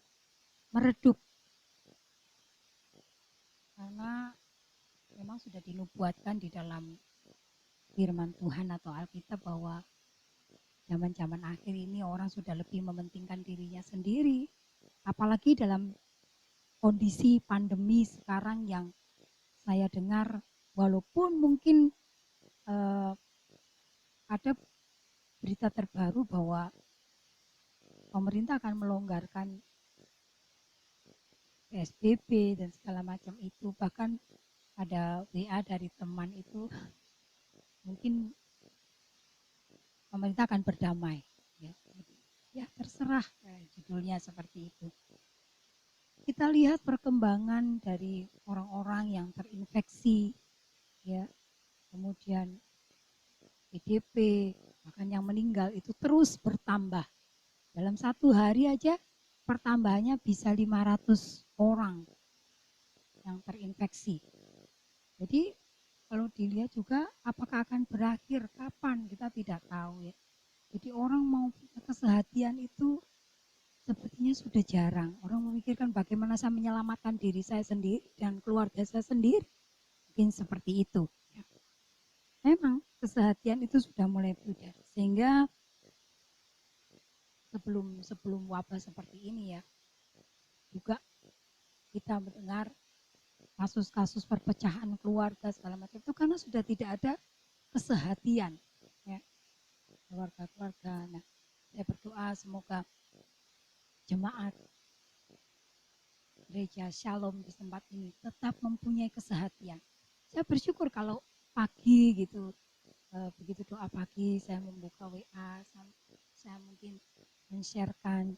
meredup, karena memang sudah dinubuatkan di dalam firman Tuhan atau Alkitab bahwa zaman-zaman akhir ini orang sudah lebih mementingkan dirinya sendiri, apalagi dalam kondisi pandemi sekarang yang saya dengar, walaupun mungkin ada berita terbaru bahwa pemerintah akan melonggarkan PSBB dan segala macam itu. Bahkan ada WA dari teman itu, mungkin pemerintah akan berdamai. Ya terserah, judulnya seperti itu. Kita lihat perkembangan dari orang-orang yang terinfeksi, ya, kemudian PDP, bahkan yang meninggal itu terus bertambah. Dalam satu hari aja pertambahannya bisa 500 orang yang terinfeksi. Jadi kalau dilihat juga apakah akan berakhir, kapan, kita tidak tahu ya. Jadi orang mau kesehatan itu sepertinya sudah jarang. Orang memikirkan bagaimana saya menyelamatkan diri saya sendiri dan keluarga saya sendiri. Mungkin seperti itu. Memang kesehatan itu sudah mulai pudar. Sehingga sebelum wabah seperti ini ya, juga kita mendengar kasus-kasus perpecahan keluarga segala macam itu karena sudah tidak ada kesehatan ya, keluarga-keluarga. Nah, saya berdoa semoga jemaat gereja Shalom di tempat ini tetap mempunyai kesehatan. Saya bersyukur kalau pagi gitu, begitu doa pagi saya membuka WA, saya mungkin men-sharekan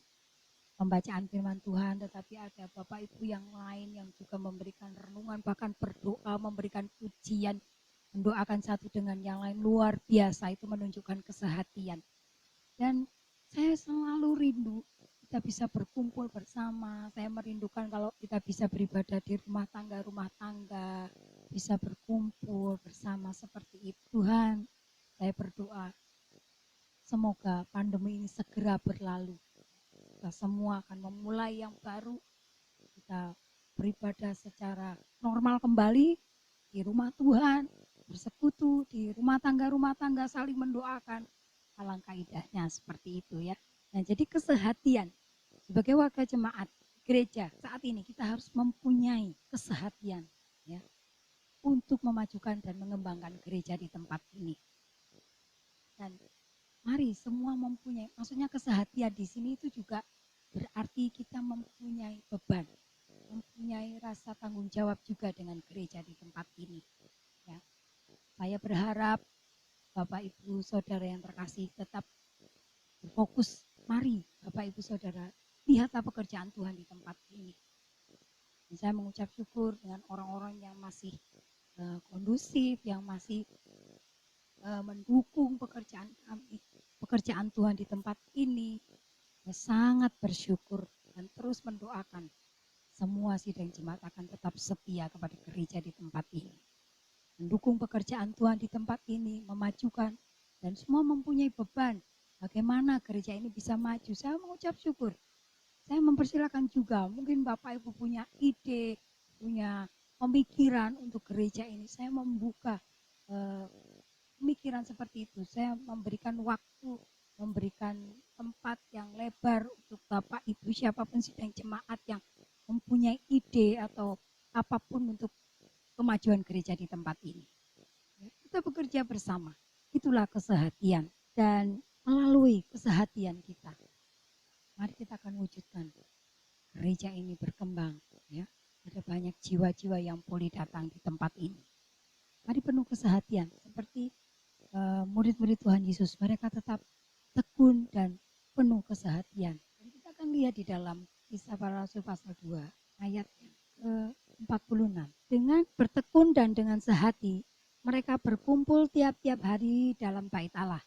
pembacaan firman Tuhan, tetapi ada Bapak Ibu yang lain yang juga memberikan renungan, bahkan berdoa, memberikan pujian, mendoakan satu dengan yang lain. Luar biasa, itu menunjukkan kesehatan. Dan saya selalu rindu kita bisa berkumpul bersama. Saya merindukan kalau kita bisa beribadah di rumah tangga, bisa berkumpul bersama seperti itu. Tuhan, saya berdoa semoga pandemi ini segera berlalu. Kita semua akan memulai yang baru, kita beribadah secara normal kembali di rumah Tuhan, bersekutu di rumah tangga saling mendoakan. Alangkah indahnya seperti itu ya. Nah, jadi kesehatan sebagai warga jemaat gereja saat ini kita harus mempunyai kesehatan ya untuk memajukan dan mengembangkan gereja di tempat ini. Dan mari semua mempunyai, maksudnya kesehatan di sini itu juga berarti kita mempunyai beban, mempunyai rasa tanggung jawab juga dengan gereja di tempat ini. Ya. Saya berharap Bapak Ibu Saudara yang terkasih tetap berfokus. Mari Bapak Ibu Saudara lihatlah pekerjaan Tuhan di tempat ini. Dan saya mengucap syukur dengan orang-orang yang masih kondusif, yang masih mendukung pekerjaan Tuhan di tempat ini. Saya sangat bersyukur dan terus mendoakan semua sidang jemaat akan tetap setia kepada gereja di tempat ini. Mendukung pekerjaan Tuhan di tempat ini, memajukan, dan semua mempunyai beban. Bagaimana gereja ini bisa maju? Saya mengucap syukur. Saya mempersilakan juga, mungkin Bapak Ibu punya ide, punya pemikiran untuk gereja ini. Saya membuka pemikiran seperti itu. Saya memberikan waktu, memberikan tempat yang lebar untuk Bapak Ibu siapapun sidang jemaat yang mempunyai ide atau apapun untuk kemajuan gereja di tempat ini. Kita bekerja bersama. Itulah kesehatan, dan melalui kesehatan kita, mari kita akan wujudkan gereja ini berkembang. Ya, ada banyak jiwa-jiwa yang boleh datang di tempat ini. Mari penuh kesehatan seperti murid-murid Tuhan Yesus, mereka tetap tekun dan penuh kesehatan. Dan kita akan lihat di dalam Kisah Para Rasul pasal 2 ayat ke-46. Dengan bertekun dan dengan sehati, mereka berkumpul tiap-tiap hari dalam bait Allah.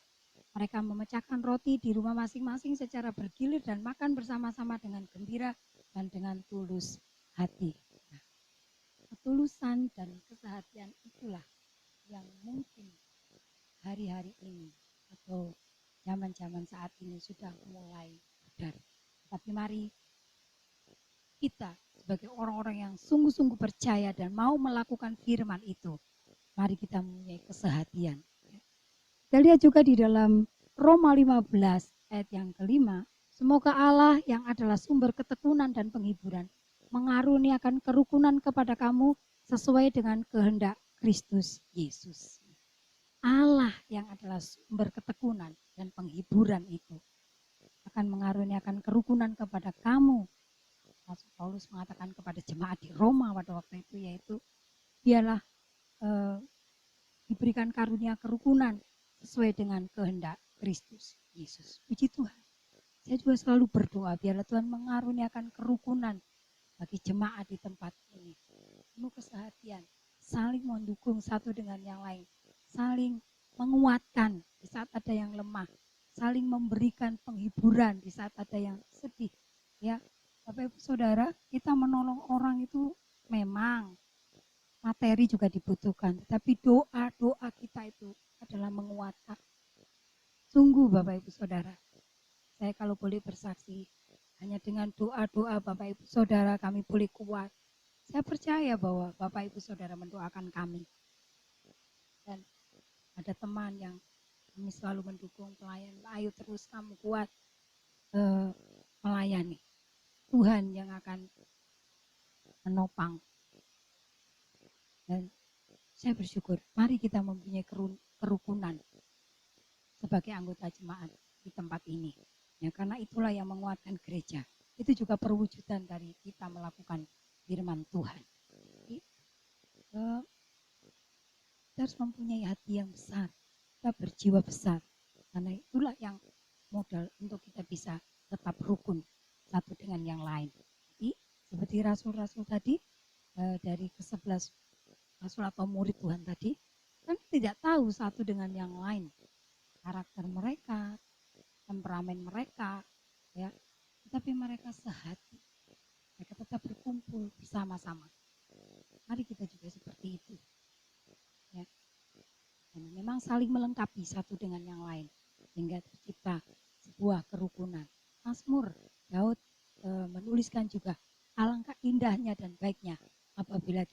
Mereka memecahkan roti di rumah masing-masing secara bergilir dan makan bersama-sama dengan gembira dan dengan tulus hati. Nah, ketulusan dan kesehatan itulah yang mungkin hari-hari ini atau zaman-zaman saat ini sudah mulai pudar. Tapi mari kita sebagai orang-orang yang sungguh-sungguh percaya dan mau melakukan firman itu, mari kita mempunyai kesehatan. Kita lihat juga di dalam Roma 15 ayat yang kelima, semoga Allah yang adalah sumber ketekunan dan penghiburan mengaruniakan kerukunan kepada kamu sesuai dengan kehendak Kristus Yesus. Allah yang adalah sumber ketekunan dan penghiburan itu akan mengaruniakan kerukunan kepada kamu. Rasul Paulus mengatakan kepada jemaat di Roma pada waktu itu, yaitu dialah diberikan karunia kerukunan sesuai dengan kehendak Kristus Yesus. Puji Tuhan. Saya juga selalu berdoa biarlah Tuhan mengaruniakan kerukunan bagi jemaat di tempat ini. Penuh kesehatian, saling mendukung satu dengan yang lain, saling menguatkan di saat ada yang lemah, saling memberikan penghiburan di saat ada yang sedih. Ya, Bapak Ibu Saudara, kita menolong orang itu memang materi juga dibutuhkan, tetapi doa-doa kita itu adalah menguatkan. Sungguh Bapak Ibu Saudara, saya kalau boleh bersaksi, hanya dengan doa-doa Bapak Ibu Saudara kami boleh kuat. Saya percaya bahwa Bapak Ibu Saudara mendoakan kami. Dan ada teman yang kami selalu mendukung pelayan, ayo terus kamu kuat melayani. Tuhan yang akan menopang. Dan saya bersyukur, mari kita mempunyai kerukunan sebagai anggota jemaat di tempat ini. Ya, karena itulah yang menguatkan gereja. Itu juga perwujudan dari kita melakukan firman Tuhan. Jadi, kita harus mempunyai hati yang besar, kita berjiwa besar. Karena itulah yang modal untuk kita bisa tetap rukun satu dengan yang lain. Jadi, seperti rasul-rasul tadi, dari ke-11 rasul atau murid Tuhan tadi, kan tidak tahu satu dengan yang lain. Karakter mereka, temperamen mereka, ya, tetapi mereka sehati. Mereka tetap berkumpul bersama-sama. Mari kita juga seperti itu. Ya. Dan memang saling melengkapi satu dengan yang lain. Sehingga tercipta sebuah kerukunan. Mazmur Daud menuliskan juga, alangkah indahnya dan baiknya apabila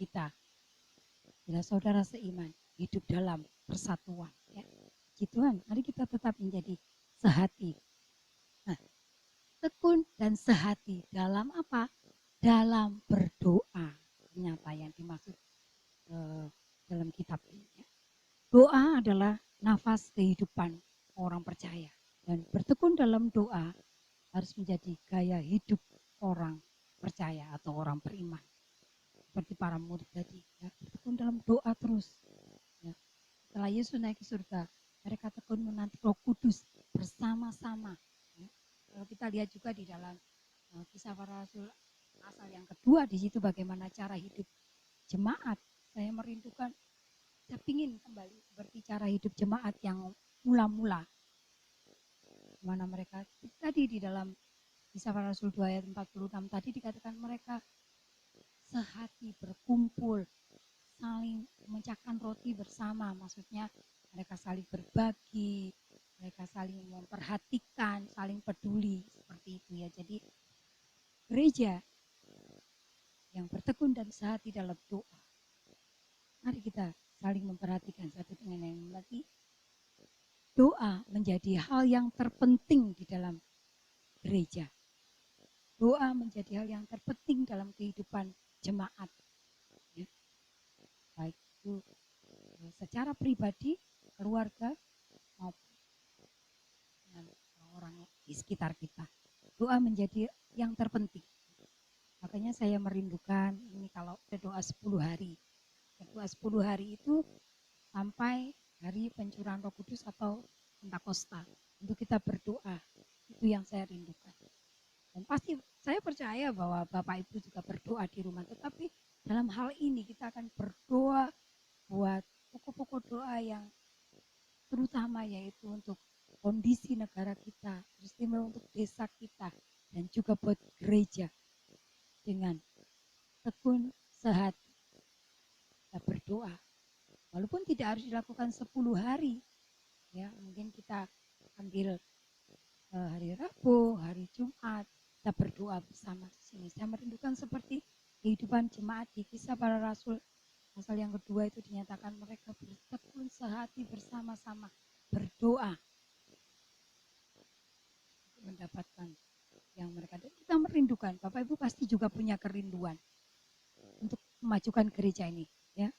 bila saudara seiman hidup dalam persatuan. Ya. Puji Tuhan, mari kita tetap menjadi sehati. Nah, tekun dan sehati dalam apa? Dalam berdoa. Ternyata yang dimaksud dalam kitab ini. Ya. Doa adalah nafas kehidupan orang percaya. Dan bertekun dalam doa harus menjadi gaya hidup orang percaya atau orang beriman. Seperti para murid tadi. Ya. Bertekun dalam doa terus. Ya. Setelah Yesus naik ke surga, mereka tekun menanti Roh Kudus bersama-sama. Ya. Kalau kita lihat juga di dalam Kisah Para Rasul pasal yang kedua, di situ bagaimana cara hidup jemaat. Saya merindukan, saya ingin kembali seperti cara hidup jemaat yang mula-mula. Mana mereka tadi di dalam Kisah Para Rasul 2 ayat 46 tadi dikatakan mereka sehati berkumpul, saling memecahkan roti bersama, maksudnya mereka saling berbagi, mereka saling memperhatikan, saling peduli, seperti itu ya. Jadi gereja yang bertekun dan sehati dalam doa, mari kita saling memperhatikan satu dengan yang lain. Berarti doa menjadi hal yang terpenting di dalam gereja. Doa menjadi hal yang terpenting dalam kehidupan jemaat. Ya. Baik itu secara pribadi, keluarga, maupun dengan orang di sekitar kita. Doa menjadi yang terpenting. Makanya saya merindukan ini kalau doa 10 hari. Doa 10 hari itu sampai hari pencurahan Roh Kudus atau Pentakosta. Untuk kita berdoa. Itu yang saya rindukan. Dan pasti saya percaya bahwa Bapak Ibu juga berdoa di rumah. Tetapi dalam hal ini kita akan berdoa buat pokok-pokok doa yang terutama yaitu untuk kondisi negara kita, istimewa untuk desa kita, dan juga buat gereja. Dengan tekun sehati kita berdoa. Walaupun tidak harus dilakukan 10 hari. Ya, mungkin kita ambil hari Rabu, hari Jumat, kita berdoa bersama di sini. Saya merindukan seperti kehidupan jemaat di Kisah Para Rasul pasal yang kedua itu dinyatakan mereka bertekun sehati bersama-sama berdoa untuk mendapatkan yang mereka. Dan kita merindukan, Bapak Ibu pasti juga punya kerinduan untuk memajukan gereja ini, ya.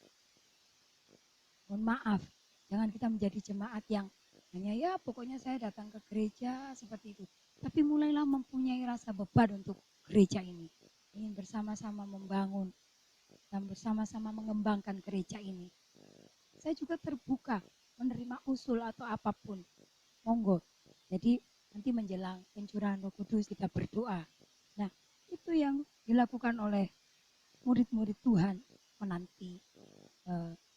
Mohon maaf, Jangan kita menjadi jemaat yang hanya ya pokoknya saya datang ke gereja seperti itu. Tapi mulailah mempunyai rasa beban untuk gereja ini. Ingin bersama-sama membangun dan bersama-sama mengembangkan gereja ini. Saya juga terbuka menerima usul atau apapun. Monggo. Jadi nanti menjelang pencurahan Roh Kudus kita berdoa. Nah, itu yang dilakukan oleh murid-murid Tuhan menanti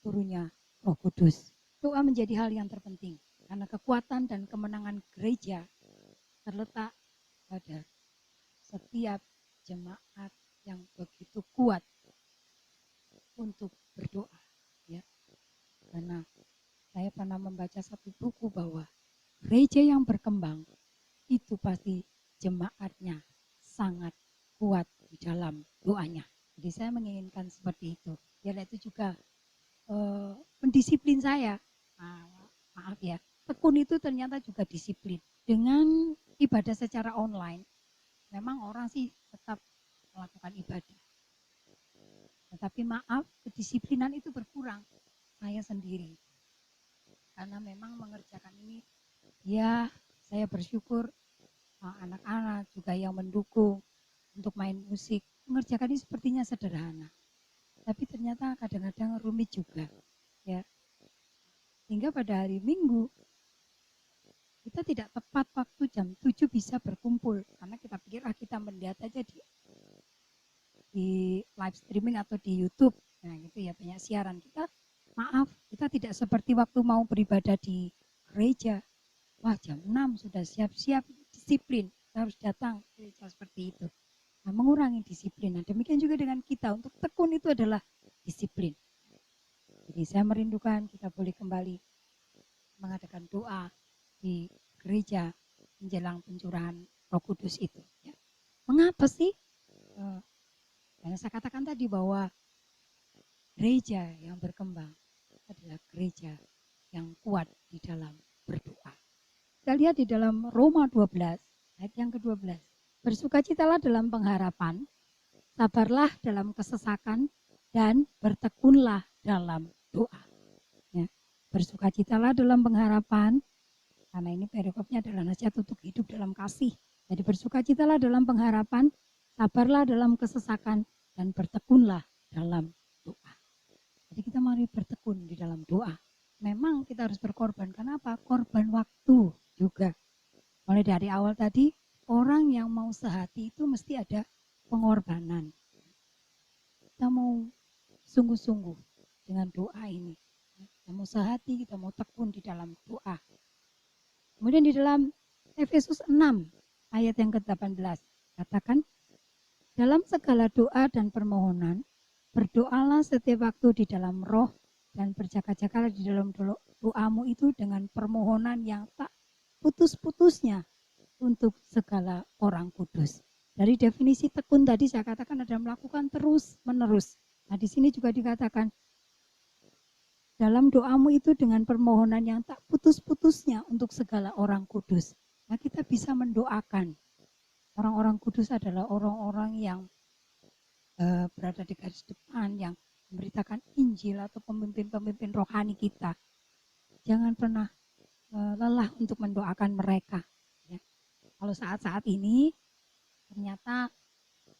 turunnya Roh Kudus. Doa menjadi hal yang terpenting karena kekuatan dan kemenangan gereja terletak pada setiap jemaat yang begitu kuat untuk berdoa, ya. Karena saya pernah membaca satu buku bahwa gereja yang berkembang itu pasti jemaatnya sangat kuat di dalam doanya. Jadi saya menginginkan seperti itu. Biar itu juga mendisiplin saya. Maaf ya, tekun itu ternyata juga disiplin. Dengan ibadah secara online, memang orang sih tetap melakukan ibadah. Tetapi maaf, kedisiplinan itu berkurang. Saya sendiri. Karena memang mengerjakan ini, ya saya bersyukur anak-anak juga yang mendukung untuk main musik. Mengerjakan ini sepertinya sederhana. Tapi ternyata kadang-kadang rumit juga. Ya. Sehingga pada hari Minggu, kita tidak tepat waktu jam 7 bisa berkumpul. Karena kita pikir kita melihat aja di live streaming atau di YouTube. Nah gitu ya, banyak siaran. Maaf, kita tidak seperti waktu mau beribadah di gereja. Wah jam 6 sudah siap-siap, disiplin. Kita harus datang ke gereja seperti itu. Nah, mengurangi disiplin. Nah, demikian juga dengan kita. Untuk tekun itu adalah disiplin. Jadi saya merindukan kita boleh kembali mengadakan doa di gereja menjelang pencurahan Roh Kudus itu. Ya. Mengapa sih? Karena saya katakan tadi bahwa gereja yang berkembang adalah gereja yang kuat di dalam berdoa. Kita lihat di dalam Roma 12 ayat yang ke-12. Bersukacitalah dalam pengharapan, sabarlah dalam kesesakan, dan bertekunlah dalam doa. Ya. Bersukacitalah dalam pengharapan, karena ini perikopnya adalah nasihat untuk hidup dalam kasih. Jadi bersukacitalah dalam pengharapan, sabarlah dalam kesesakan, dan bertekunlah dalam doa. Jadi kita mari bertekun di dalam doa. Memang kita harus berkorban. Kenapa? Korban waktu juga. Mulai dari awal tadi, orang yang mau sehati itu mesti ada pengorbanan. Kita mau sungguh-sungguh dengan doa ini. Kita mau sehati, kita mau tekun di dalam doa. Kemudian di dalam Efesus 6 ayat yang ke-18 katakan, dalam segala doa dan permohonan, berdoalah setiap waktu di dalam roh dan berjaga-jagalah di dalam doamu itu dengan permohonan yang tak putus-putusnya untuk segala orang kudus. Dari definisi tekun tadi saya katakan ada melakukan terus-menerus. Nah di sini juga dikatakan dalam doamu itu dengan permohonan yang tak putus-putusnya untuk segala orang kudus. Nah kita bisa mendoakan. Orang-orang kudus adalah orang-orang yang berada di garis depan, yang memberitakan Injil atau pemimpin-pemimpin rohani kita. Jangan pernah lelah untuk mendoakan mereka. Ya. Kalau saat-saat ini ternyata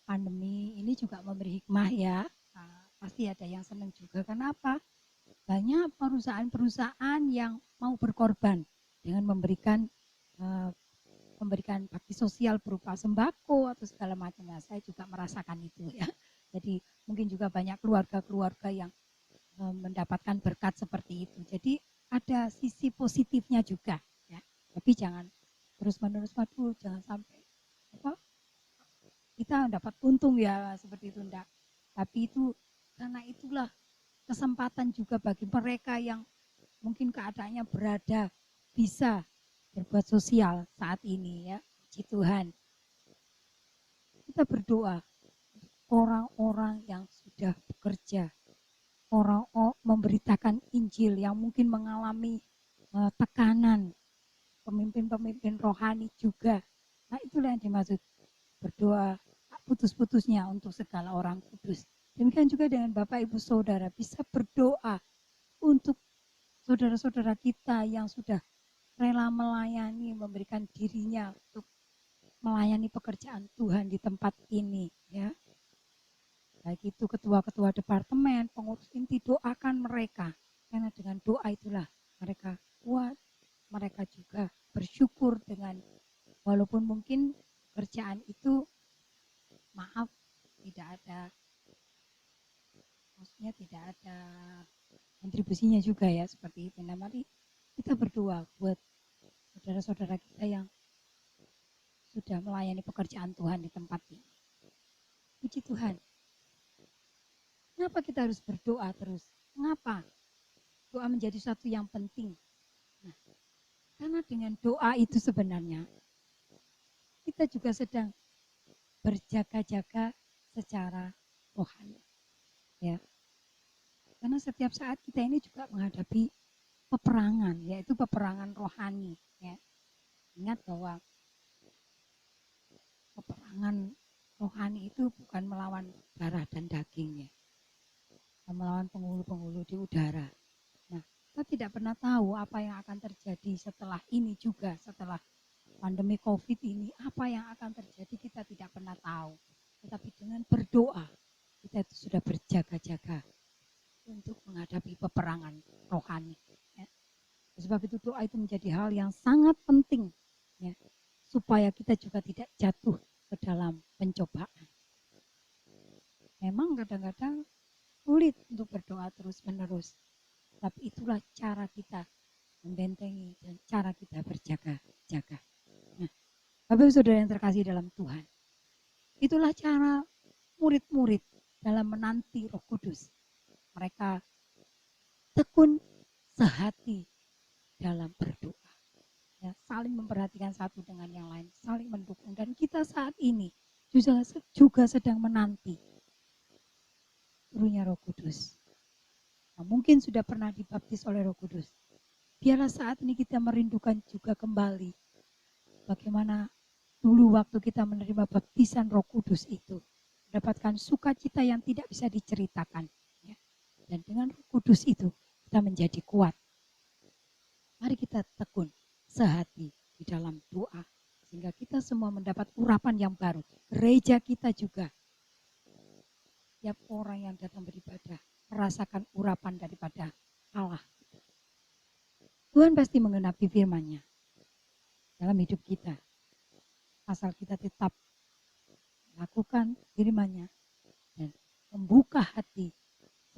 pandemi ini juga memberi hikmah ya. Nah, pasti ada yang senang juga. Kenapa? Banyak perusahaan-perusahaan yang mau berkorban dengan memberikan bakti sosial berupa sembako atau segala macam. Nah, saya juga merasakan itu ya. Jadi mungkin juga banyak keluarga-keluarga yang mendapatkan berkat seperti itu. Jadi ada sisi positifnya juga ya. Tapi jangan terus-menerus, jangan sampai kita dapat untung ya seperti itu enggak. Tapi itu karena itulah kesempatan juga bagi mereka yang mungkin keadaannya berada bisa berbuat sosial saat ini ya. Puji Tuhan. Kita berdoa orang-orang yang sudah bekerja, orang memberitakan Injil yang mungkin mengalami tekanan, pemimpin-pemimpin rohani juga. Nah itulah yang dimaksud berdoa putus-putusnya untuk segala orang kudus. Demikian juga dengan Bapak Ibu Saudara bisa berdoa untuk saudara-saudara kita yang sudah rela melayani, memberikan dirinya untuk melayani pekerjaan Tuhan di tempat ini, ya. Baik itu ketua-ketua departemen, pengurus inti, doakan mereka. Karena dengan doa itulah mereka kuat, mereka juga bersyukur dengan walaupun mungkin kerjaan itu maaf tidak ada, maksudnya tidak ada kontribusinya juga ya seperti itu. Nah mari kita berdoa buat saudara-saudara kita yang sudah melayani pekerjaan Tuhan di tempat ini. Puji Tuhan. Kenapa kita harus berdoa terus? Mengapa? Doa menjadi satu yang penting. Nah, karena dengan doa itu sebenarnya kita juga sedang berjaga-jaga secara rohani. Ya. Karena setiap saat kita ini juga menghadapi peperangan, yaitu peperangan rohani. Ya. Ingat bahwa peperangan rohani itu bukan melawan darah dan daging, ya. Melawan penghulu-penghulu di udara. Nah, kita tidak pernah tahu apa yang akan terjadi setelah ini juga, setelah pandemi COVID ini, apa yang akan terjadi kita tidak pernah tahu. Tetapi dengan berdoa, kita itu sudah berjaga-jaga untuk menghadapi peperangan rohani. Ya. Sebab itu doa itu menjadi hal yang sangat penting, ya, supaya kita juga tidak jatuh ke dalam pencobaan. Memang kadang-kadang sulit untuk berdoa terus-menerus. Tapi itulah cara kita membentengi dan cara kita berjaga-jaga. Nah, Bapak Ibu Saudara yang terkasih dalam Tuhan, itulah cara murid-murid dalam menanti Roh Kudus. Mereka tekun sehati dalam berdoa. Ya, saling memperhatikan satu dengan yang lain, saling mendukung. Dan kita saat ini juga sedang menanti turunnya Roh Kudus. Nah, mungkin sudah pernah dibaptis oleh Roh Kudus. Biarlah saat ini kita merindukan juga kembali bagaimana dulu waktu kita menerima baptisan Roh Kudus itu, mendapatkan sukacita yang tidak bisa diceritakan. Ya. Dan dengan Roh Kudus itu kita menjadi kuat. Mari kita tekun sehati di dalam doa sehingga kita semua mendapat urapan yang baru. Gereja kita juga, tiap orang yang datang beribadah merasakan urapan daripada Allah. Tuhan pasti menggenapi firman-Nya dalam hidup kita. Asal kita tetap lakukan firman-Nya dan membuka hati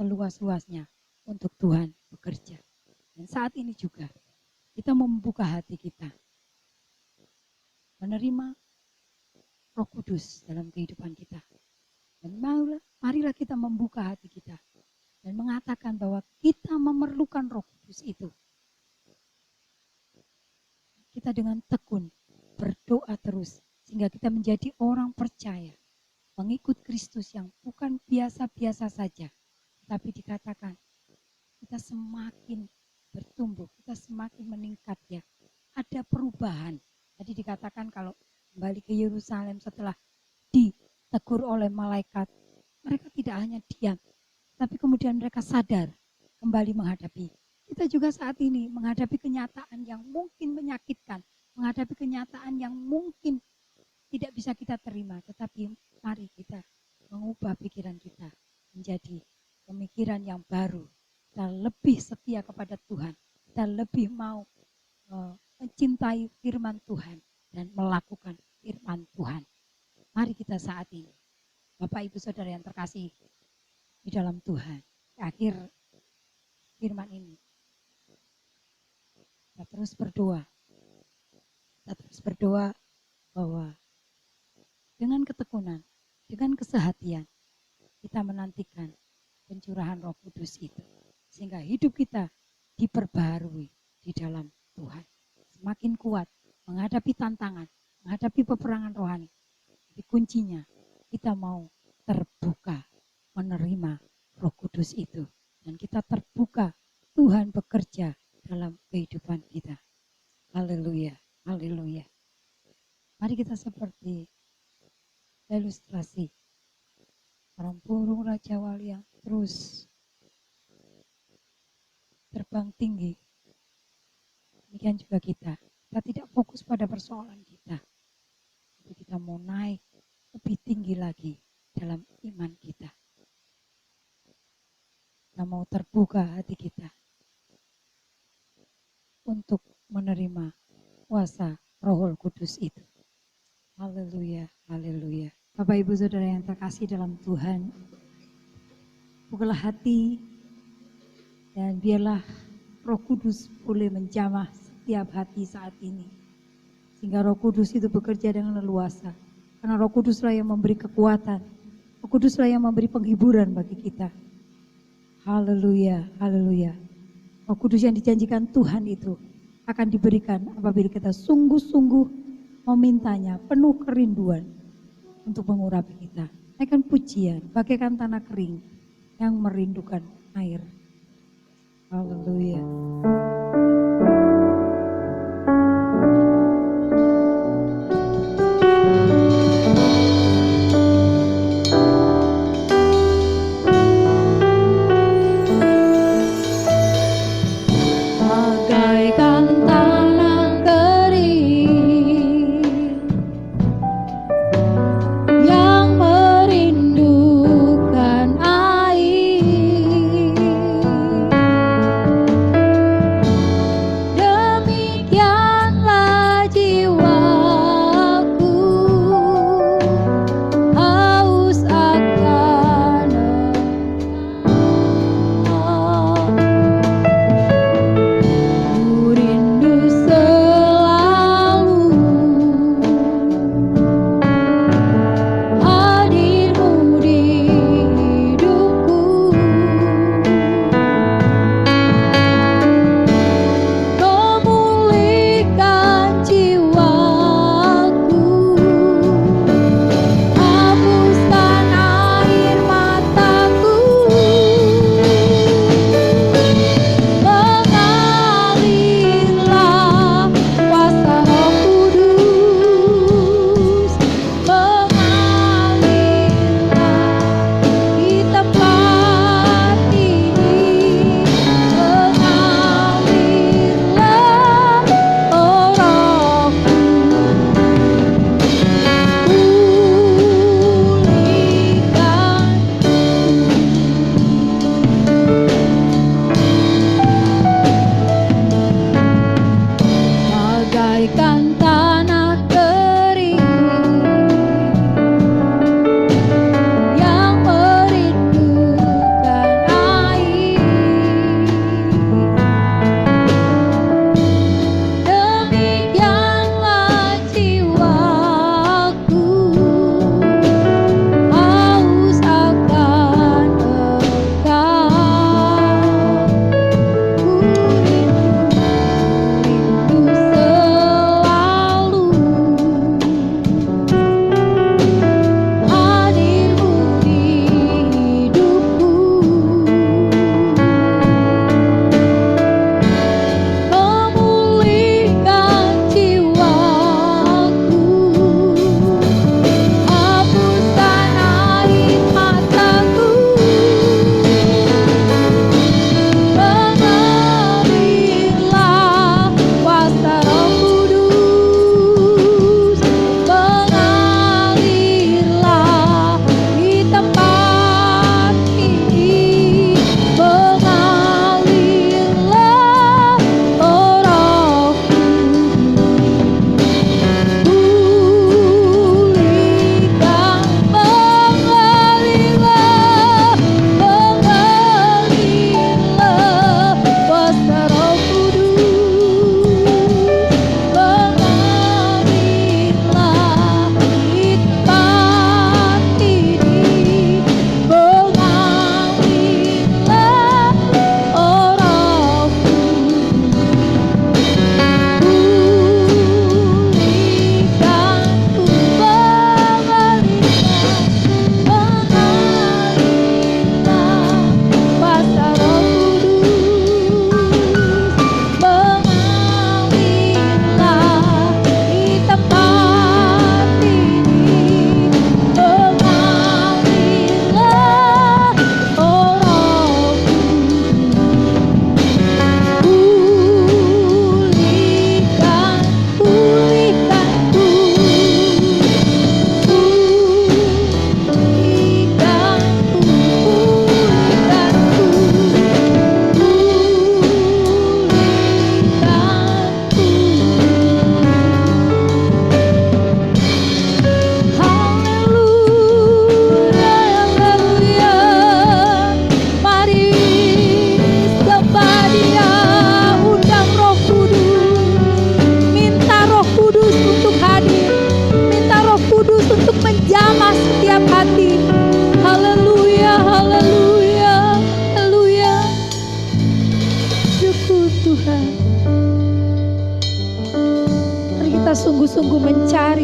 seluas-luasnya untuk Tuhan bekerja. Dan saat ini juga kita membuka hati kita menerima Roh Kudus dalam kehidupan kita. Dan marilah kita membuka hati kita dan mengatakan bahwa kita memerlukan Roh Kudus itu. Kita dengan tekun berdoa terus sehingga kita menjadi orang percaya, pengikut Kristus yang bukan biasa-biasa saja, tapi dikatakan kita semakin bertumbuh, kita semakin meningkat, ya. Ada perubahan. Tadi dikatakan kalau kembali ke Yerusalem setelah ditegur oleh malaikat, mereka tidak hanya diam, tapi kemudian mereka sadar kembali menghadapi. Kita juga saat ini menghadapi kenyataan yang mungkin menyakitkan, menghadapi kenyataan yang mungkin tidak bisa kita terima, tetapi mari kita mengubah pikiran kita menjadi pemikiran yang baru. Kita lebih setia kepada Tuhan, kita lebih mau mencintai firman Tuhan dan melakukan firman Tuhan. Mari kita saat ini, Bapak Ibu Saudara yang terkasih di dalam Tuhan, di akhir firman ini, kita terus berdoa bahwa dengan ketekunan, dengan kesehatian, kita menantikan pencurahan Roh Kudus itu. Sehingga hidup kita diperbaharui di dalam Tuhan. Semakin kuat menghadapi tantangan, menghadapi peperangan rohani. Tapi kuncinya kita mau terbuka menerima Roh Kudus itu. Dan kita terbuka Tuhan bekerja dalam kehidupan kita. Haleluya, haleluya. Mari kita seperti ilustrasi orang burung Raja Wali yang terus terbang tinggi. Demikian juga kita. Kita tidak fokus pada persoalan kita. Tapi kita mau naik lebih tinggi lagi dalam iman kita. Kita mau terbuka hati kita untuk menerima kuasa Roh Kudus itu. Haleluya, haleluya. Bapak Ibu Saudara yang terkasih dalam Tuhan, bukalah hati dan biarlah Roh Kudus boleh menjamah setiap hati saat ini. Sehingga Roh Kudus itu bekerja dengan leluasa. Karena Roh Kuduslah yang memberi kekuatan. Roh Kuduslah yang memberi penghiburan bagi kita. Haleluya, haleluya. Roh Kudus yang dijanjikan Tuhan itu akan diberikan apabila kita sungguh-sungguh memintanya, penuh kerinduan untuk mengurapi kita. Naikkan pujian, bagaikan tanah kering yang merindukan air. Haleluya. Bagaikan tanah kering yang merindukan air,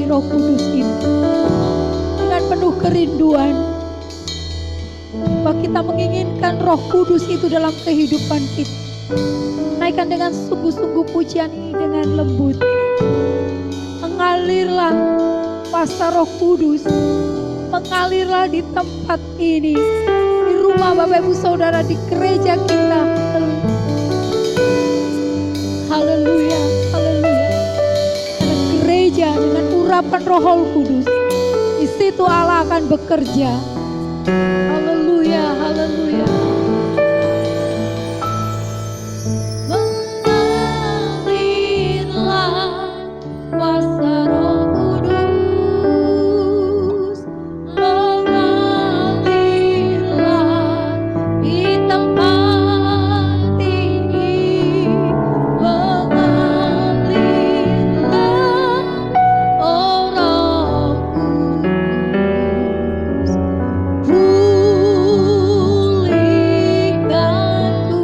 Roh Kudus ini dengan penuh kerinduan, bahwa kita menginginkan Roh Kudus itu dalam kehidupan kita. Naikkan dengan sungguh-sungguh pujian ini dengan lembut. Mengalirlah kuasa Roh Kudus, mengalirlah di tempat ini, di rumah Bapak Ibu Saudara, di gereja kita. Haleluya, haleluya. Karena gereja dengan urapan Roh Kudus, di situ Allah akan bekerja. Haleluya, haleluya. Mengalirlah kuasa Roh Kudus, mengalirlah di tempat ini, mengalirlah oh Roh Kudus, pulihkanku,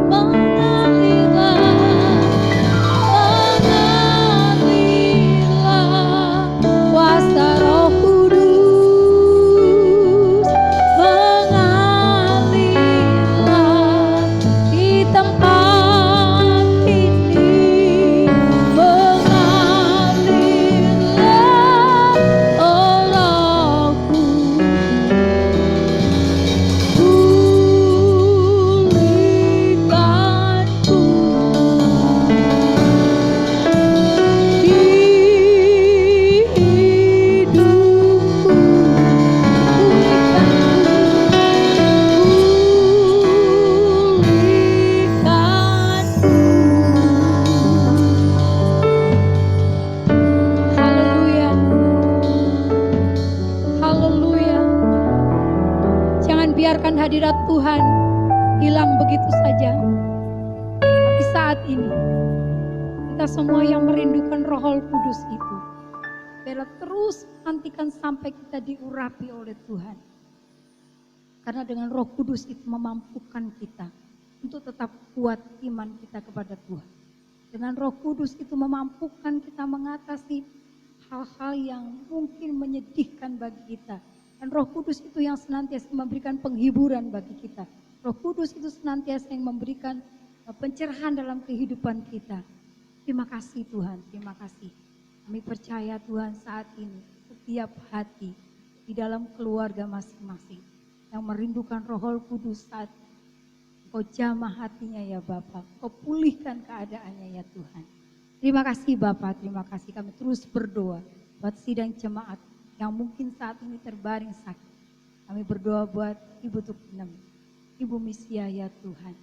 mengalirlah, mengalirlah kuasa Roh Kudus, mengalirlah di tempat ini, mengalirlah oh Roh Kudus, pulihkanku di hidupku, Haleluya, haleluya. Jangan biarkan hadirat Tuhan hilang begitu saja. Tapi saat ini kita semua yang merindukan Roh Kudus itu, biarlah terus nantikan sampai kita diurapi oleh Tuhan. Karena dengan Roh Kudus itu memampukan kita untuk tetap kuat iman kita kepada Tuhan. Dengan Roh Kudus itu memampukan kita mengatasi hal-hal yang mungkin menyedihkan bagi kita. Dan Roh Kudus itu yang senantiasa memberikan penghiburan bagi kita. Roh Kudus itu senantiasa yang memberikan pencerahan dalam kehidupan kita. Terima kasih Tuhan, terima kasih. Kami percaya Tuhan saat ini setiap hati di dalam keluarga masing-masing yang merindukan Roh Kudus saat Kau jamah hatinya ya Bapa, Kau pulihkan keadaannya ya Tuhan. Terima kasih Bapa, terima kasih. Kami terus berdoa buat sidang jemaat yang mungkin saat ini terbaring sakit. Kami berdoa buat Ibu Tuknem, Ibu Misia ya Tuhan,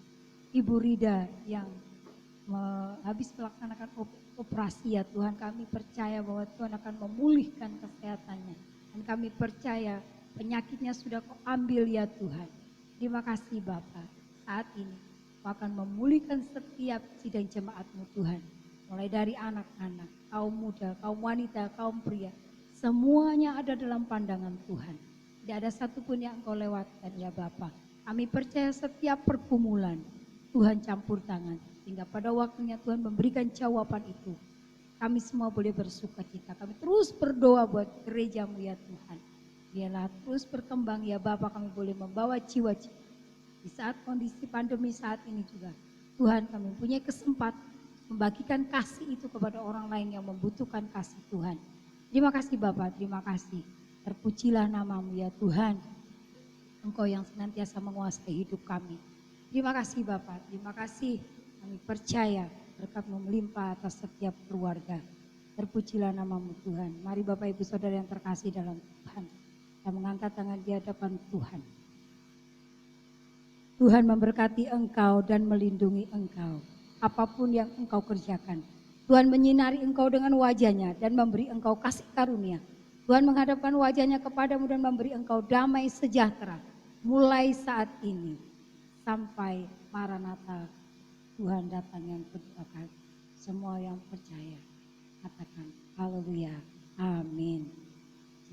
Ibu Rida yang habis melaksanakan operasi ya Tuhan. Kami percaya bahwa Tuhan akan memulihkan kesehatannya. Dan kami percaya penyakitnya sudah Kau ambil ya Tuhan. Terima kasih Bapa. Saat ini Kau akan memulihkan setiap sidang jemaat-Mu Tuhan. Mulai dari anak-anak, kaum muda, kaum wanita, kaum pria. Semuanya ada dalam pandangan Tuhan. Tidak ada satupun yang Engkau lewatkan ya Bapa. Kami percaya setiap pergumulan Tuhan campur tangan. Sehingga pada waktunya Tuhan memberikan jawaban itu. Kami semua boleh bersuka cita. Kami terus berdoa buat gereja-Mu ya Tuhan. Biarlah terus berkembang ya Bapa, kami boleh membawa jiwa-jiwa. Di saat kondisi pandemi saat ini juga, Tuhan kami punya kesempatan membagikan kasih itu kepada orang lain yang membutuhkan kasih Tuhan. Terima kasih Bapak, terima kasih. Terpujilah nama-Mu ya Tuhan. Engkau yang senantiasa menguasai hidup kami. Terima kasih Bapak, terima kasih. Kami percaya berkat-Mu melimpah atas setiap keluarga. Terpujilah nama-Mu Tuhan. Mari Bapak Ibu Saudara yang terkasih dalam Tuhan. Kita mengangkat tangan di hadapan Tuhan. Tuhan memberkati engkau dan melindungi engkau. Apapun yang engkau kerjakan. Tuhan menyinari engkau dengan wajah-Nya dan memberi engkau kasih karunia. Tuhan menghadapkan wajah-Nya kepadamu dan memberi engkau damai sejahtera. Mulai saat ini sampai Maranatha Tuhan datang yang kedua kali. Semua yang percaya katakan haleluya. Amin.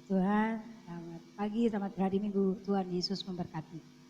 Tuhan, selamat pagi, selamat berhari Minggu. Tuhan Yesus memberkati.